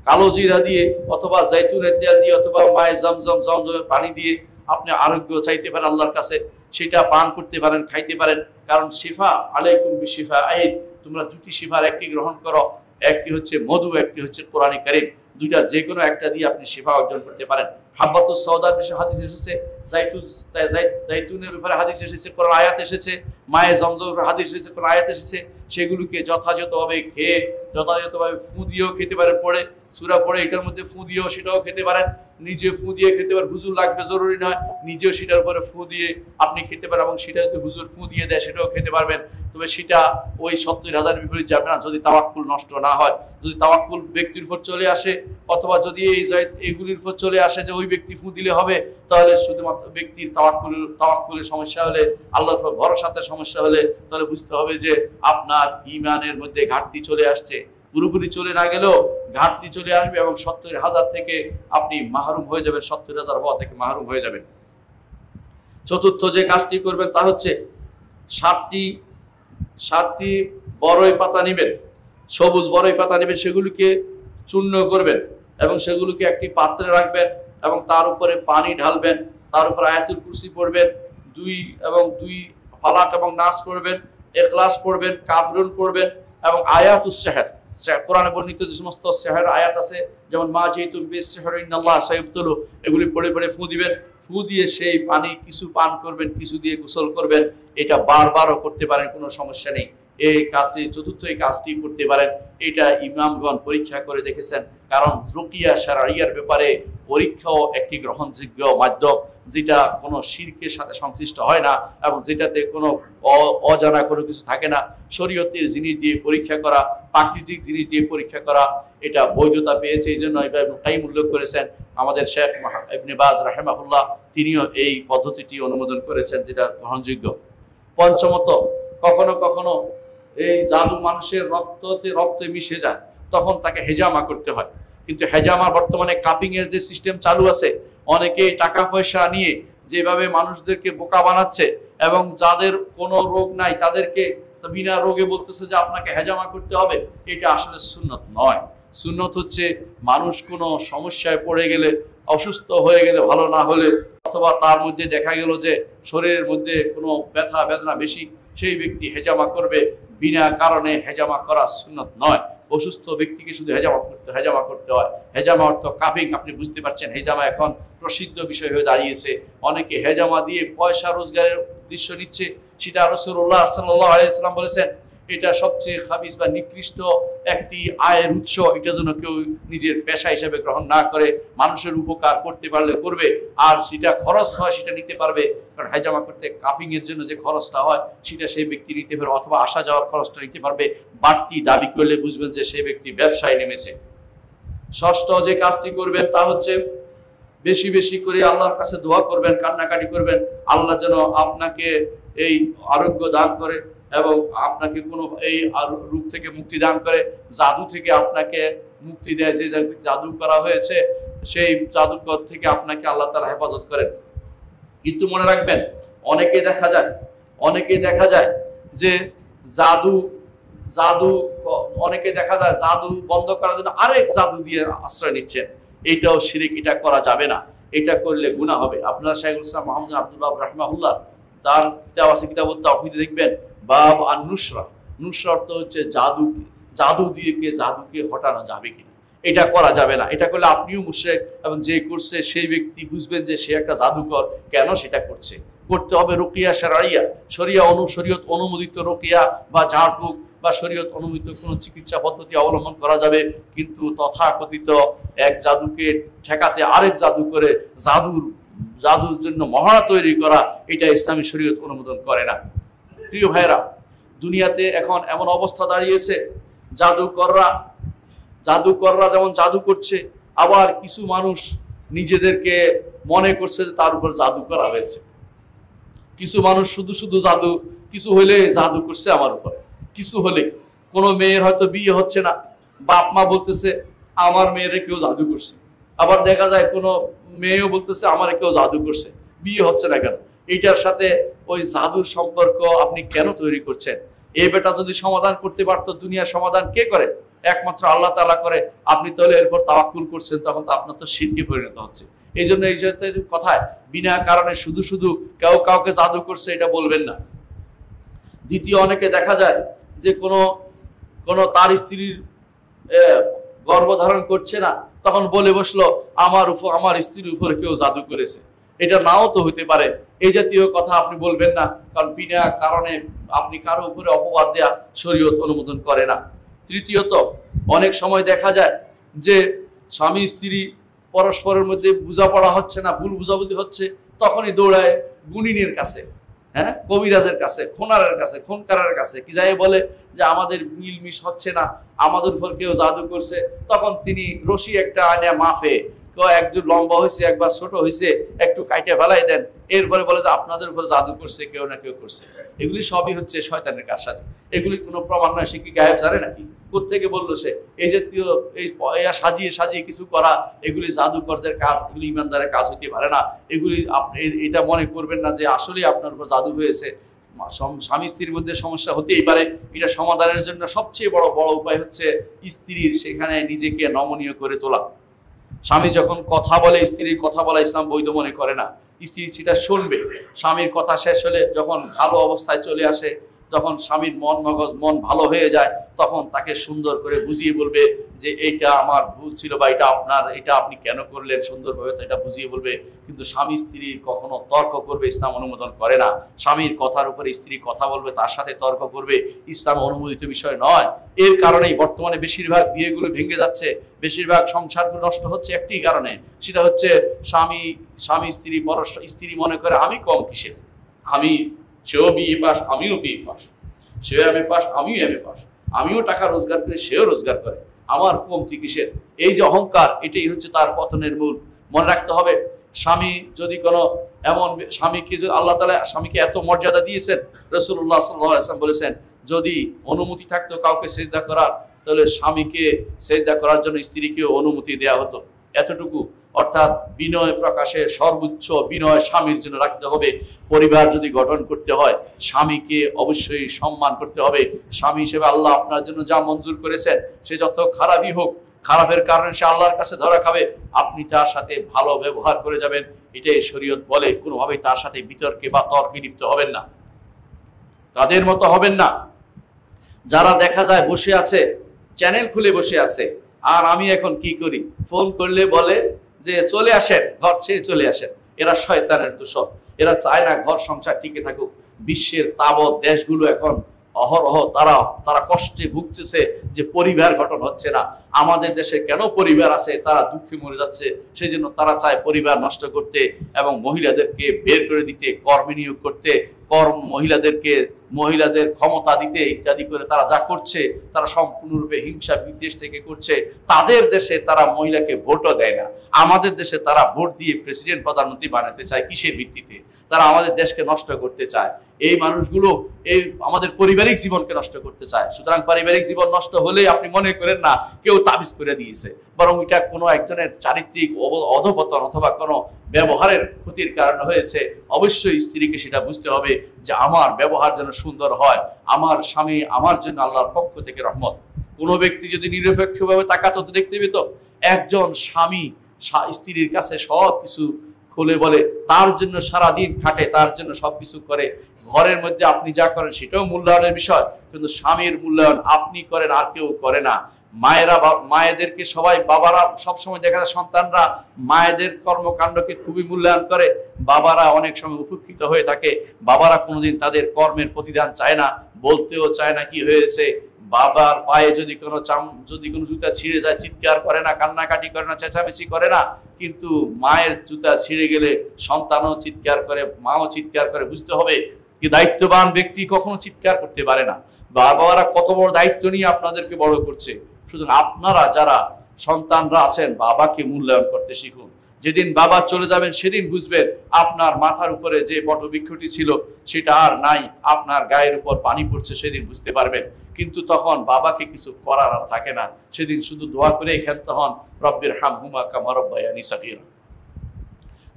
কালো জিরা দিয়ে অথবা জৈতুনের তেল দিয়ে অথবা মায়ে জমজমের পানি দিয়ে আপনি আরোগ্য চাইতে পারেন আল্লাহর কাছে। সেটা পান করতে পারেন, খাইতে পারেন। কারণ শিফা আলাইকুম বিশিফা আইন, তোমরা 2টি শিফার একটি গ্রহণ করো, একটি হচ্ছে মধু, একটি হচ্ছে কোরআনে কারীম। 2টার যে কোনো একটা দিয়ে আপনি শিফা অর্জন করতে পারেন। হাব্বাতুস সাউদার বিষয়ে হাদিস এসেছে, জাইতুনের ব্যাপারে হাদিস এসেছে, কোরআন আয়াত এসেছে, মায়ে জমজমের হাদিস এসেছে, কোরআন আয়াত এসেছে। সেগুলোকে যথাযথভাবে খেয়ে, যথাযথভাবে ফু দিয়েও খেতে পারেন, পড়ে সূরা পড়ে এটার মধ্যে ফু দিয়েও সেটাও খেতে পারেন, নিজে ফু দিয়ে খেতে পারেন। হুজুর লাগবে জরুরি নয়, নিজেও সেটার উপরে ফু দিয়ে আপনি খেতে পারেন, এবং সেটা যদি হুজুর ফু দিয়ে দেয় সেটাও খেতে পারবেন। তবে সেটা ওই 70,000 বিপরীত যাবে না যদি তাওয়াক্কুল নষ্ট না হয়। যদি তাওয়াক্কুল ব্যক্তির উপর চলে আসে, অথবা যদি এইগুলির উপর চলে আসে যে ওই ব্যক্তি ফু দিলে হবে, তাহলে শুধুমাত্র ব্যক্তির তাওয়াক্কুলের সমস্যা হলে, আল্লাহর উপর ভরসাতে সমস্যা হলে, তাহলে বুঝতে হবে যে আপনার ঈমানের মধ্যে ঘাটতি চলে আসছে। পুরোপুরি চলে না গেলেও ঘাটতি চলে আসবে, এবং 70,000 থেকে আপনি মাহরুম হয়ে যাবেন, 70,000 হওয়া থেকে মাহরুম হয়ে যাবেন। চতুর্থ যে কাজটি করবেন তা হচ্ছে 7টি বড়ই পাতা নেবেন, সবুজ বড়ই পাতা নেবেন, সেগুলিকে চূর্ণ করবেন এবং সেগুলিকে একটি পাত্রে রাখবেন, এবং তার উপরে পানি ঢালবেন, তার উপর আয়াতুল কুরসি পড়বেন, 2 ফালাক এবং নাস পড়বেন, ইখলাস পড়বেন, কাফরুন পড়বেন, এবং আয়াতুস সিহর, কোরআনে বর্ণিত যে সমস্ত সিহর আয়াত আছে, যেমন মা জিতুম বিস-সিহর ইন্নাল্লাহ সাইয়ুবতিলু, এগুলি পড়ে পড়ে ফু দিবেন। ফু দিয়ে সেই পানি কিছু পান করবেন, কিছু দিয়ে গোসল করবেন। এটা বারবারও করতে পারেন, কোনো সমস্যা নেই। এই কাজটি, চতুর্থ এই কাজটি করতে পারেন। এটা ইমামগণ পরীক্ষা করে দেখেছেন, কারণ রুকিয়া শারঈয়ার ব্যাপারে পরীক্ষাও একটি গ্রহণযোগ্য মাধ্যম, যেটা কোনো শিরকের সাথে সংশ্লিষ্ট হয় না এবং যেটাতে কোনো অজানা কোনো কিছু থাকে না। শরীয়তের জিনিস দিয়ে পরীক্ষা করা, প্রাকৃতিক জিনিস দিয়ে পরীক্ষা করা, এটা বৈধতা পেয়েছে। এই জন্য ইবনে কাইয়িম উল্লেখ করেছেন, আমাদের শেখ ইবনে বাজ রাহিমাহুল্লাহ তিনিও এই পদ্ধতিটি অনুমোদন করেছেন, যেটা গ্রহণযোগ্য। পঞ্চমত, কখনো কখনো এই জাদু মানুষের রক্তে মিশে যায়, তখন তাকে হেজামা করতে হয়। কিন্তু হেজামা বর্তমানে কাপিং এর যে সিস্টেম চালু আছে, অনেকে টাকা পয়সা নিয়ে যেভাবে মানুষদেরকে বোকা বানাচ্ছে এবং যাদের কোনো রোগ নাই তাদেরকে বিনা রোগে বলতেছে যে আপনাকে হেজামা করতে হবে, এটা আসলে সুন্নত নয়। সুন্নত হচ্ছে মানুষ কোনো সমস্যায় পড়ে গেলে, অসুস্থ হয়ে গেলে, ভালো না হলে, অথবা তার মধ্যে দেখা গেল যে শরীরের মধ্যে কোনো ব্যথা বেদনা বেশি, সেই ব্যক্তি হেজামা করবে। বিনা কারণে হেজামা করা সুন্নত নয়। অসুস্থ ব্যক্তিকে শুধু হেজামা করতে হয়। হেজামা অর্থ কাপিং, আপনি বুঝতে পারছেন। হেজামা এখন প্রসিদ্ধ বিষয় হয়ে দাঁড়িয়েছে। অনেকে হেজামা দিয়ে পয়সা রোজগারের উদ্দেশ্য নিচ্ছে, সেটা রাসূলুল্লাহ সাল্লাল্লাহু আলাইহি ওয়াসাল্লাম বলেছেন এটা সবচেয়ে খাবিস বা নিকৃষ্ট একটি আয়ের উৎস। এটা যেন কেউ নিজের পেশা হিসেবে গ্রহণ না করে, মানুষের উপকার করতে পারলে করবে, আর সেটা খরচ হয় সেটা নিতে পারবে। কারণ হেজামা করতে কাপিং এর জন্য যে খরচটা হয় সেটা সেই ব্যক্তি নিতে পারবে, অথবা আসা যাওয়ার খরচটা নিতে পারবে। বাড়তি দাবি করলে বুঝবেন যে সেই ব্যক্তি ব্যবসায় নেমেছে। ষষ্ঠ যে কাজটি করবেন তা হচ্ছে বেশি বেশি করে আল্লাহর কাছে দোয়া করবেন, কান্নাকাটি করবেন, আল্লাহ যেন আপনাকে এই আরোগ্য দান করে এবং আপনাকে কোনো এই রোগ থেকে মুক্তি দান করে, জাদু থেকে আপনাকে মুক্তি দেয়। যে জাদু করা হয়েছে সেই জাদুকর থেকে আপনাকে আল্লাহ তাআলা হেফাজত করেন। কিন্তু মনে রাখবেন, অনেকে দেখা যায় যে জাদু বন্ধ করার জন্য আরেক জাদু দিয়ে আশ্রয় নিচ্ছেন। এটাও শিরিক, এটা করা যাবে না, এটা করলে গুনাহ হবে। আপনারা শাইখুল ইসলাম মুহাম্মদ আব্দুল্লাহ রাহিমাহুল্লাহ তার কিতাব আছে, কিতাবুত তাওহীদে দেখবেন বাব আন-নুসরা। নুসরা অর্থ হচ্ছে জাদু দিয়ে জাদুকে হটানো যাবে কিনা, এটা করা যাবে না। এটা করলে আপনিও মুশরিক, এবং যে করছে সেই ব্যক্তি বুঝবেন যে সে একটা জাদুকর। কেন সেটা করতে হবে রুকিয়া শারঈয়া, শরীয়ত অনুমোদিত রুকিয়া বা ঝাড়ফুঁক বা শরীয়ত অনুমোদিত কোনো চিকিৎসা পদ্ধতি অবলম্বন করা যাবে। কিন্তু তথাকথিত এক জাদুকে ঠেকাতে আরেক জাদু করে জাদুর জন্য মহড়া তৈরি করা, এটা ইসলামী শরীয়ত অনুমোদন করে না। প্রিয় ভাইরা, দুনিয়াতে এখন এমন অবস্থা দাঁড়িয়েছে, জাদুকররা যেমন জাদু করছে, আবার কিছু মানুষ নিজেদেরকে মনে করছে যে তার উপর জাদু করা হয়েছে। কিছু মানুষ শুধু জাদু, কিছু হলে জাদু করছে আমার উপরে। কিছু হলে কোনো মেয়ের হয়তো বিয়ে হচ্ছে না, বাপ মা বলতেছে আমার মেয়েরে কেউ জাদু করছে। আবার দেখা যায় কোনো মেয়েও বলতেছে আমার কেউ জাদু করছে, বিয়ে হচ্ছে না কেন? এইটার সাথে ওই জাদুর সম্পর্ক আপনি কেন তৈরি করছেন? এই বেটা যদি সমাধান করতে পারতো, দুনিয়ার সমাধান কে করে? একমাত্র আল্লাহ তাআলা করে। আপনি তাহলে এরপর তাওয়াক্কুল করছেন, তখন তো আপনার তো শিরকে পরিণত হচ্ছে। এই জন্য এই কথায় বিনা কারণে শুধু কেউ কাউকে জাদু করছে এটা বলবেন না। দ্বিতীয়, অনেকে দেখা যায় যে কোনো তার স্ত্রীর গর্ভধারণ করছে না, তখন বলে বসলো আমার স্ত্রীর উপরে কেউ জাদু করেছে। এটা নাও তো হতে পারে। এই জাতীয় কথা আপনি বলবেন না, কারণ বিনা কারণে আপনি কারো উপরে অপবাদ দেয়া শরীয়ত অনুমোদন করে না। তৃতীয়ত, অনেক সময় দেখা যায় যে স্বামী স্ত্রী পরস্পরের মধ্যে বোঝাপড়া হচ্ছে না, ভুল বুঝাবুঝি হচ্ছে, তখনই দৌড়ায় গুণিনের কাছে, কবিরাজের কাছে, খুনকারের কাছে, কি যায় বলে যে আমাদের মিলমিশ হচ্ছে না, আমাদের উপর কেউ জাদু করছে। তখন তিনি রশি একটা আনে মাফে, একদম লম্বা হয়েছে, একবার ছোট হয়েছে, একটু কাইটে ফেলাই দেন, এরপরে বলে যে আপনাদের উপর জাদু করছে, কেউ না কেউ করছে। এগুলি সবই হচ্ছে শয়তানের কারসাজি। এগুলি কোনো প্রমাণ নয়। সে কি গায়েব জানে নাকি? কোত্থেকে বললো সে? এই জাতীয় এই সাজিয়ে কিছু করা, এগুলি জাদুকরদের কাজ, এগুলি ইমানদারের কাজ হইতে পারে না। এগুলি আপনি এটা মনে করবেন না যে আসলেই আপনার উপর জাদু হয়েছে। স্বামী স্ত্রীর মধ্যে সমস্যা হতেই পারে। এটা সমাধানের জন্য সবচেয়ে বড় উপায় হচ্ছে স্ত্রীর সেখানে নিজেকে নমনীয় করে তোলা। স্বামী যখন কথা বলে, স্ত্রীর কথা বলা ইসলাম বৈধ মনে করে না। স্ত্রী সেটা শুনবে। স্বামীর কথা শেষ হলে যখন ভালো অবস্থায় চলে আসে, যখন স্বামীর মন ভালো হয়ে যায়, তখন তাকে সুন্দর করে বুঝিয়ে বলবে যে এইটা আমার ভুল ছিল, বা এটা আপনি কেন করলেন, সুন্দরভাবে তো এটা বুঝিয়ে বলবে। কিন্তু স্বামী স্ত্রী কখনো তর্ক করবে ইসলাম অনুমোদন করে না। স্বামীর কথার উপরে স্ত্রী কথা বলবে, তার সাথে তর্ক করবে, ইসলাম অনুমোদিত বিষয় নয়। এর কারণেই বর্তমানে বেশিরভাগ বিয়েগুলো ভেঙে যাচ্ছে, বেশিরভাগ সংসারগুলো নষ্ট হচ্ছে একটি কারণে। সেটা হচ্ছে স্বামী স্ত্রী মনে করে আমি কম কিসের, সেও বিয়ে পাস, আমিও বিয়ে পাস, সেও এমএ পাস, আমিও এমএ পাস, আমিও টাকা রোজগার করে, সেও রোজগার করে, আমার কমতি কিসের? এই যে অহংকার, এটাই হচ্ছে তার পতনের মূল। মনে রাখতে হবে, স্বামী যদি কোনো এমন স্বামীকে আল্লাহ তাআলা স্বামীকে এত মর্যাদা দিয়েছেন, রাসূলুল্লাহ সাল্লাল্লাহু আলাইহি ওয়াসাল্লাম বলেছেন যদি অনুমতি থাকতো কাউকে সিজদা করার, তাহলে স্বামীকে সিজদা করার জন্য স্ত্রীকে অনুমতি দেওয়া হতো। এতটুকু, অর্থাৎ বিনয় প্রকাশে সর্বোচ্চ বিনয় স্বামীর জন্য রাখতে হবে। পরিবার যদি গঠন করতে হয় স্বামীকে অবশ্যই সম্মান করতে হবে। স্বামী হিসেবে আল্লাহ আপনার জন্য যা মঞ্জুর করেছেন সে যত খারাপই হোক, খারাপের কারণে সে আল্লাহর কাছে ধরা খাবে, আপনি তার সাথে ভালো ব্যবহার করে যাবেন, এটাই শরীয়ত বলে। কোনোভাবেই তার সাথে বিতর্কে বা তর্কে লিপ্ত হবেন না, তাদের মতো হবেন না যারা দেখা যায় বসে আছে, চ্যানেল খুলে বসে আছে। আর আমি এখন কি করি, ফোন করলে বলে যে চলে আসেন, ঘর ছেড়ে চলে আসেন। এরা শয়তানের দোষর, এরা চায় না ঘর সংসার টিকে থাকুক। বিশ্বের তাবৎ দেশগুলো এখন অহরহ তারা কষ্টে ভুগতেছে যে পরিবার গঠন হচ্ছে না। আমাদের দেশে কেন পরিবার আছে, তারা দুঃখে মরে যাচ্ছে, সেই জন্য তারা চায় পরিবার নষ্ট করতে এবং মহিলাদেরকে বের করে দিতে, কর্মে নিয়োগ করতে, মহিলাদের ক্ষমতা দিতে ইত্যাদি করে তারা যা করছে তারা সম্পূর্ণরূপে হিংসা বিদ্বেষ থেকে করছে। তাদের দেশে তারা মহিলাকে ভোটও দেয় না, আমাদের দেশে তারা ভোট দিয়ে প্রেসিডেন্ট প্রধানমন্ত্রী বানাতে চায়। কিসের ভিত্তিতে? তারা আমাদের দেশকে নষ্ট করতে চায়। এই মানুষগুলো এই আমাদের পারিবারিক জীবনকে নষ্ট করতে চায়। সুতরাং পারিবারিক জীবন নষ্ট হলে আপনি মনে করেন না কেউ তাবিজ করে দিয়েছে, বরং এটা কোনো একজনের চারিত্রিক অধপতন অথবা কোনো ব্যবহারের ক্ষতির কারণে হয়েছে। অবশ্যই স্ত্রীকে সেটা বুঝতে হবে যে আমার ব্যবহার যেন সুন্দর হয়, আমার স্বামী আমার জন্য আল্লাহর পক্ষ থেকে রহমত। কোনো ব্যক্তি যদি নিরপেক্ষভাবে তাকাতো তো দেখতে পেত একজন স্বামী স্ত্রীর কাছে সব কিছু খুলে বলে, তার জন্য সারাদিন খাটে, তার জন্য সবকিছু করে। ঘরের মধ্যে আপনি যা করেন সেটাও মূল্যায়নের বিষয়, কিন্তু স্বামীর মূল্যায়ন আপনি করেন আর কেউ করে না। মায়েদেরকে সবাই, বাবারা সবসময় দেখা যায় সন্তানরা মায়েদের কর্মকাণ্ডকে খুবই মূল্যায়ন করে, বাবারা অনেক সময় উপেক্ষিত হয়ে থাকে। বাবারা কোনোদিন তাদের কর্মের প্রতিদান চায় না, বলতেও চায় না কি হয়েছে। বাবার পায়ে যদি কোনো জুতা ছিঁড়ে যায় চিৎকার করে না, কান্নাকাটি করে না, চেঁচামেচি করে না। কিন্তু মায়ের জুতা ছিঁড়ে গেলে সন্তানও চিৎকার করে, মাও চিৎকার করে। বুঝতে হবে কি দায়িত্ববান ব্যক্তি কখনো চিৎকার করতে পারে না। বাবারা কত বড় দায়িত্ব নিয়ে আপনাদেরকে বড় করছে। সুতরাং আপনারা যারা সন্তানরা আছেন বাবাকে মূল্যায়ন করতে শিখুন। যেদিন বাবা চলে যাবেন সেদিন বুঝবেন আপনার মাথার উপরে যে বটবৃক্ষটি ছিল সেটা আর নাই, আপনার গায়ের উপর পানি পড়ছে, সেদিন বুঝতে পারবেন। কিন্তু তখন বাবাকে কিছু করার আর থাকে না, সেদিন শুধু দোয়া করে ক্ষান্ত হন, রব্বির হামহুমা কামা রাব্বায়ানি সগীরা।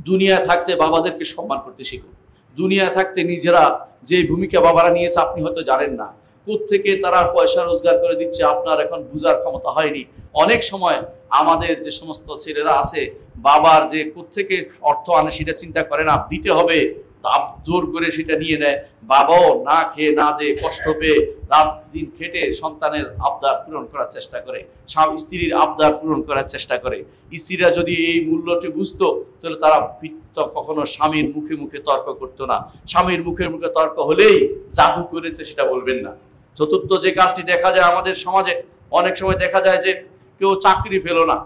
দুনিয়া থাকতে বাবাদেরকে সম্মান করতে শিখুন। দুনিয়া থাকতে নিজেরা যে ভূমিকা বাবারা নিয়েছে আপনি হয়তো জানেন না, কোত্থেকে তারা পয়সা রোজগার করে দিচ্ছে আপনার এখন বুঝার ক্ষমতা হয়নি। অনেক সময় আমাদের যে সমস্ত ছেলেরা আছে বাবার যে কোত্থেকে অর্থ আনে সেটা চিন্তা করে না, দিতে হবে জোর করে সেটা নিয়ে নেয়। বাবাও না খেয়ে না দিয়ে কষ্ট পেয়ে রাত দিন খেটে সন্তানের আবদার পূরণ করার চেষ্টা করে, স্ত্রীর আবদার পূরণ করার চেষ্টা করে। স্ত্রীরা যদি এই মূল্যটি বুঝতো তাহলে তারা কখনো স্বামীর মুখে মুখে তর্ক করতো না। স্বামীর মুখে মুখে তর্ক হলেই জাদু করেছে সেটা বলবেন না। চতুর্থ যে কাজটি দেখা যায় আমাদের সমাজে, অনেক সময় দেখা যায় যে কেউ চাকরি পেল না,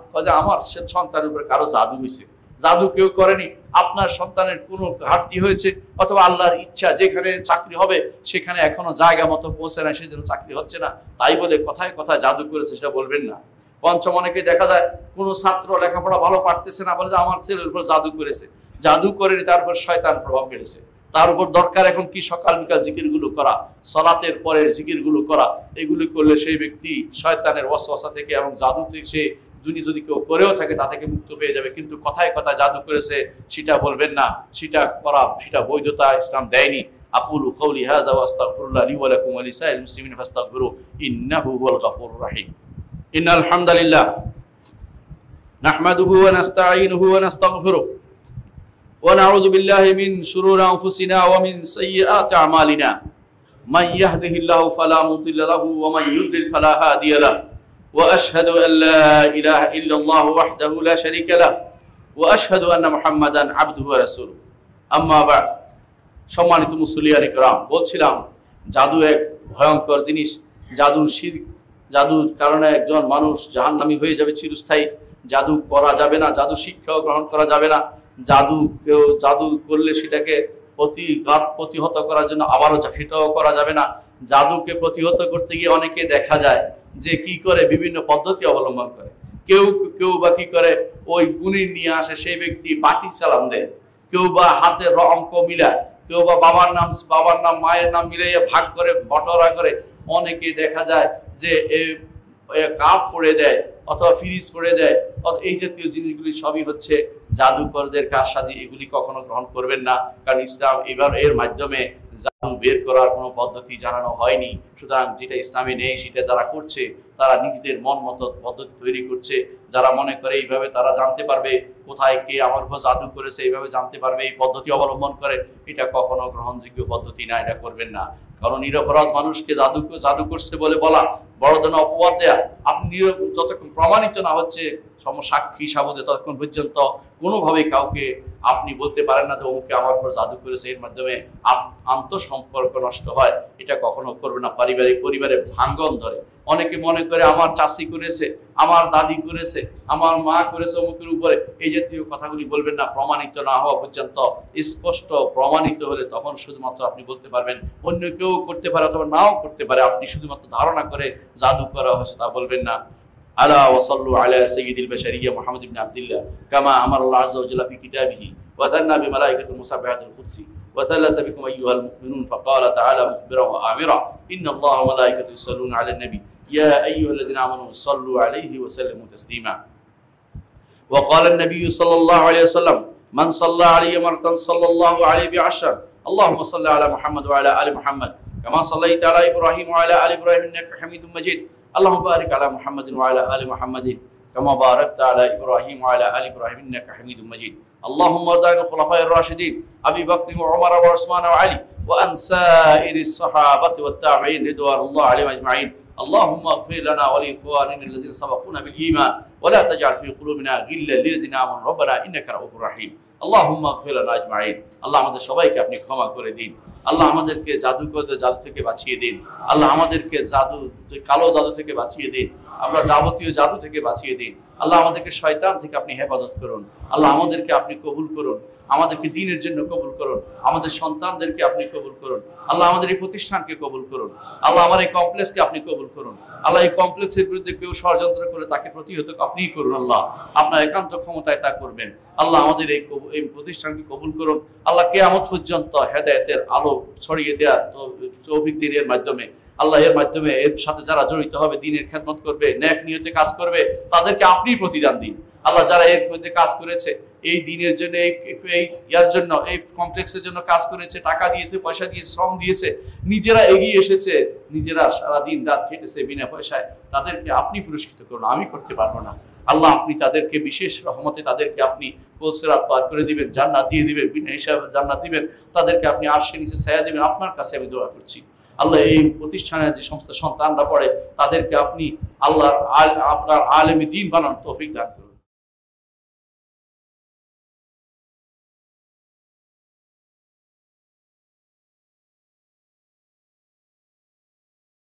আমার সন্তানের উপরে কারো জাদু হয়েছে। জাদু কেউ করেনি, আপনার সন্তানের কোনো ঘাটতি হয়েছে অথবা আল্লাহর ইচ্ছা যেখানে চাকরি হবে সেখানে এখনো জায়গা মতো পৌঁছে না, সেই জন্য চাকরি হচ্ছে না। তাই বলে কথায় কথায় জাদু করেছে সেটা বলবেন না। পঞ্চম, অনেকে দেখা যায় কোনো ছাত্র লেখাপড়া ভালো পারতেছে না, বলে যে আমার ছেলের উপর জাদু করেছে। জাদু করেনি, তার উপর শয়তান প্রভাব ফেলেছে। তার উপর দরকার এখন কি সকাল বিকাল জিকিরগুলো করা, সলাতের পরের জিকিরগুলো করা। এগুলি করলে সেই ব্যক্তি শয়তানের ওয়াসওয়াসা থেকে এবং জাদু থেকে সে দুনিয়া যদি কেউ করেও থাকে তা থেকে মুক্ত পেয়ে যাবে। কিন্তু কথায় কথায় জাদু করেছে সেটা বলবেন না, সেটা করা সেটা বৈধতা ইসলাম দেয়নি। আকুলু কওলি হাযা ওয়া আস্তাগফিরুল্লাহ লি ওয়া লাকুম ওয়া লিসাইরিল মুসলিমিন ফাস্তাগফিরু ইন্নাহু হুয়াল গফুরুর রহিম। ইন্নাল হামদালিল্লাহ নাহমাদুহু ওয়া নাস্তাঈনুহু ওয়া নাস্তাগফিরুহু ওয়া নাউযু বিল্লাহি মিন শুরুরি আনফুসিনা ওয়া মিন সাইয়্যাতি আমালিনা মান ইয়াহদিহিল্লাহু ফালা মুদিল্লা লাহু ওয়া মান ইউদ্লিল ফালা হাদিয়া লাহু وأشهد أن لا إله إلا الله وحده لا شريك له وأشهد أن محمدا عبده ورسوله أما بعد। সম্মানিত মুসলিয়ানে کرام, বলছিলাম জাদু এক ভয়ঙ্কর জিনিস। জাদু শিরক, জাদুর কারণে একজন মানুষ জাহান্নামী হয়ে যাবে চিরস্থায়ী। জাদু করা যাবে না, জাদু শিক্ষাও গ্রহণ করা যাবে না। জাদু করলে সেটাকে প্রতিহত করার জন্য আবারও সেটাও করা যাবে না। জাদুকে প্রতিহত করতে গিয়ে অনেকে দেখা যায় যে কি করে বিভিন্ন পদ্ধতি অবলম্বন করে। কেউ বা কি করে ওই গুণী নিয়ে আসে, সেই ব্যক্তি বাটি সালাম দেয়। কেউ বা হাতের অঙ্ক মিলায়, কেউ বা বাবার নাম মায়ের নাম মিলাইয়া ভাগ করে বটরা করে। অনেকে দেখা যায় যে কাপ পড়ে দেয় অথবা ফ্রিজ পড়ে দেয়। এই জাতীয় জিনিসগুলি সবই হচ্ছে জাদুকরদের কারসাজি। এগুলি কখনো গ্রহণ করবেন না, কারণ ইসলাম এবার এর মাধ্যমে জাদু বের করার কোনো পদ্ধতি জানানো হয়নি। সুতরাং যেটা ইসলামে নেই সেটা যারা করছে তারা নিজেদের মন মতো পদ্ধতি তৈরি করছে। যারা মনে করে এইভাবে তারা জানতে পারবে কোথায় কে আমার উপর জাদু করেছে, এইভাবে জানতে পারবে, এই পদ্ধতি অবলম্বন করে, এটা কখনো গ্রহণযোগ্য পদ্ধতি না, এটা করবেন না। কারণ নিরপরাধ মানুষকে জাদু করছে বলে বলা, বড় ধরনের অপবাদ দেয়া। আপনি যতক্ষণ প্রমাণিত না হচ্ছে সাক্ষী সাবুদে ততক্ষণ পর্যন্ত কোনোভাবে কাউকে আপনি বলতে পারেন না যে অমুকে আমার উপর জাদু করেছে। এর মাধ্যমে আন্তঃসম্পর্ক নষ্ট হয়, এটা কখনো করবে না। পরিবারে ভাঙ্গন ধরে। অনেকে মনে করে আমার চাচি করেছে, আমার দাদি করেছে, আমার মা করেছে অমুকের উপরে, এই জাতীয় কথাগুলি বলবেন না প্রমাণিত না হওয়া পর্যন্ত। স্পষ্ট প্রমাণিত হলে তখন শুধুমাত্র আপনি বলতে পারবেন। অন্য কেউ করতে পারে অথবা নাও করতে পারে, আপনি শুধুমাত্র ধারণা করে জাদু করা হয়েছে তা বলবেন না। আলা ওয়াসাল্লু আলা সাইয়্যিদিল বাশারিয়্যা মুহাম্মদ ইবনে আব্দুল্লাহ কামা আমারাল্লাহু আযজা ওয়া জাল্লা ফি কিতাবিহি ওয়া যান্না বিমালাইকাতিল মুসাব্বিহাতিল কুদসি ওয়া সাল্লাসা বিকুম আইয়ুহাল মুমিনুন ফাকালা তাআলা মুখবিরান ওয়া আমিরা ইন্নাল্লাহা ওয়া মালাইকাতাহু ইউসাল্লুনা আলান নবী ইয়া আইয়ুহাল্লাযিনা আমানু সাল্লু আলাইহি ওয়া সাল্লিমু তাসলিমা ওয়া ক্বালা আন-নাবিয়্যু সাল্লাল্লাহু আলাইহি ওয়াসাল্লাম মান সাল্লা আলাইহি মারতান সাল্লাল্লাহু আলাইহি বিআশর আল্লাহুম্মা সাল্লি আলা মুহাম্মদ ওয়া আলা আলি মুহাম্মদ কামা সাল্লাইতা আলা ইব্রাহিম ওয়া আলা আলি ইব্রাহিম ইন্নাকা হামিদুম মাজিদ اللهم بارك على محمد وعلى آل محمد كما باركت على إبراهيم وعلى آل إبراهيم إنك حميد مجيد اللهم ارض عن الخلفاء الراشدين أبي بكر وعمر وعثمان وعلي وعن سائر الصحابة والتابعين رضوان الله عليهم أجمعين اللهم اغفر لنا ولإخواننا الذين سبقونا بالإيمان ولا تجعل في قلوبنا غلا للذين آمنوا ربنا إنك رؤوف رحيم اللهم اغفر لنا أجمعين আল্লাহ আমাদের সবাইকে আপনি ক্ষমা করে দিন। আল্লাহ আমাদেরকে জাদুকরদের জাদু থেকে বাঁচিয়ে দিন। আল্লাহ আমাদেরকে কালো জাদু থেকে বাঁচিয়ে দিন। আমরা যাবতীয় জাদু থেকে বাঁচিয়ে দিন। আল্লাহ আমাদেরকে শয়তান থেকে আপনি হেফাজত করুন। আল্লাহ আমাদেরকে আপনি কবুল করুন, আমাদেরকে দ্বীনের জন্য কবুল করুন, আমাদের সন্তানদেরকে আপনি কবুল করুন। আল্লাহ আমাদের এই প্রতিষ্ঠানকে কবুল করুন। আল্লাহ আমার এই কমপ্লেক্সকে আপনি কবুল করুন। আল্লাহ এই কমপ্লেক্সের বিরুদ্ধে কেউ ষড়যন্ত্র করে তাকে প্রতিহত আপনিই করুন। আল্লাহ আপনার একান্ত ক্ষমতায় তা করবেন। আল্লাহ আমাদের এই প্রতিষ্ঠানকে কবুল করুন। আল্লাহ কিয়ামত পর্যন্ত হেদায়েতের আলো ছড়িয়ে দেওয়ার তৌফিক দিন এর মাধ্যমে। আল্লাহ এর মাধ্যমে এর সাথে যারা জড়িত হবে, দ্বীনের খেদমত করবে, নেক নিয়তে কাজ করবে, তাদেরকে আপনি প্রতিদান দিন। আল্লাহ যারা এর মধ্যে কাজ করেছে, এই দ্বীনের জন্য, ইয়ার জন্য, এই কমপ্লেক্সের জন্য কাজ করেছে, টাকা দিয়েছে, পয়সা দিয়েছে, শ্রম দিয়েছে, নিজেরা এগিয়ে এসেছে, নিজেরা সারাদিন রাত খেটেছে বিনা পয়সায়, তাদেরকে আপনি পুরস্কৃত করুন। আমি করতে পারবো না। আল্লাহ আপনি তাদেরকে বিশেষ রহমতে তাদেরকে আপনি পুলসিরাত পার করে দিবেন, জান্নাত দিয়ে দিবেন, বিনা হিসাবে জান্নাত দিবেন, তাদেরকে আপনি আরশের নিচে ছায়া দিবেন। আপনার কাছে আমি দোয়া করছি। আল্লাহ এই প্রতিষ্ঠানে যে সমস্ত সন্তানরা পড়ে তাদেরকে আপনি আপনার আলেমী দ্বীন বানানোর তৌফিক দান করুন।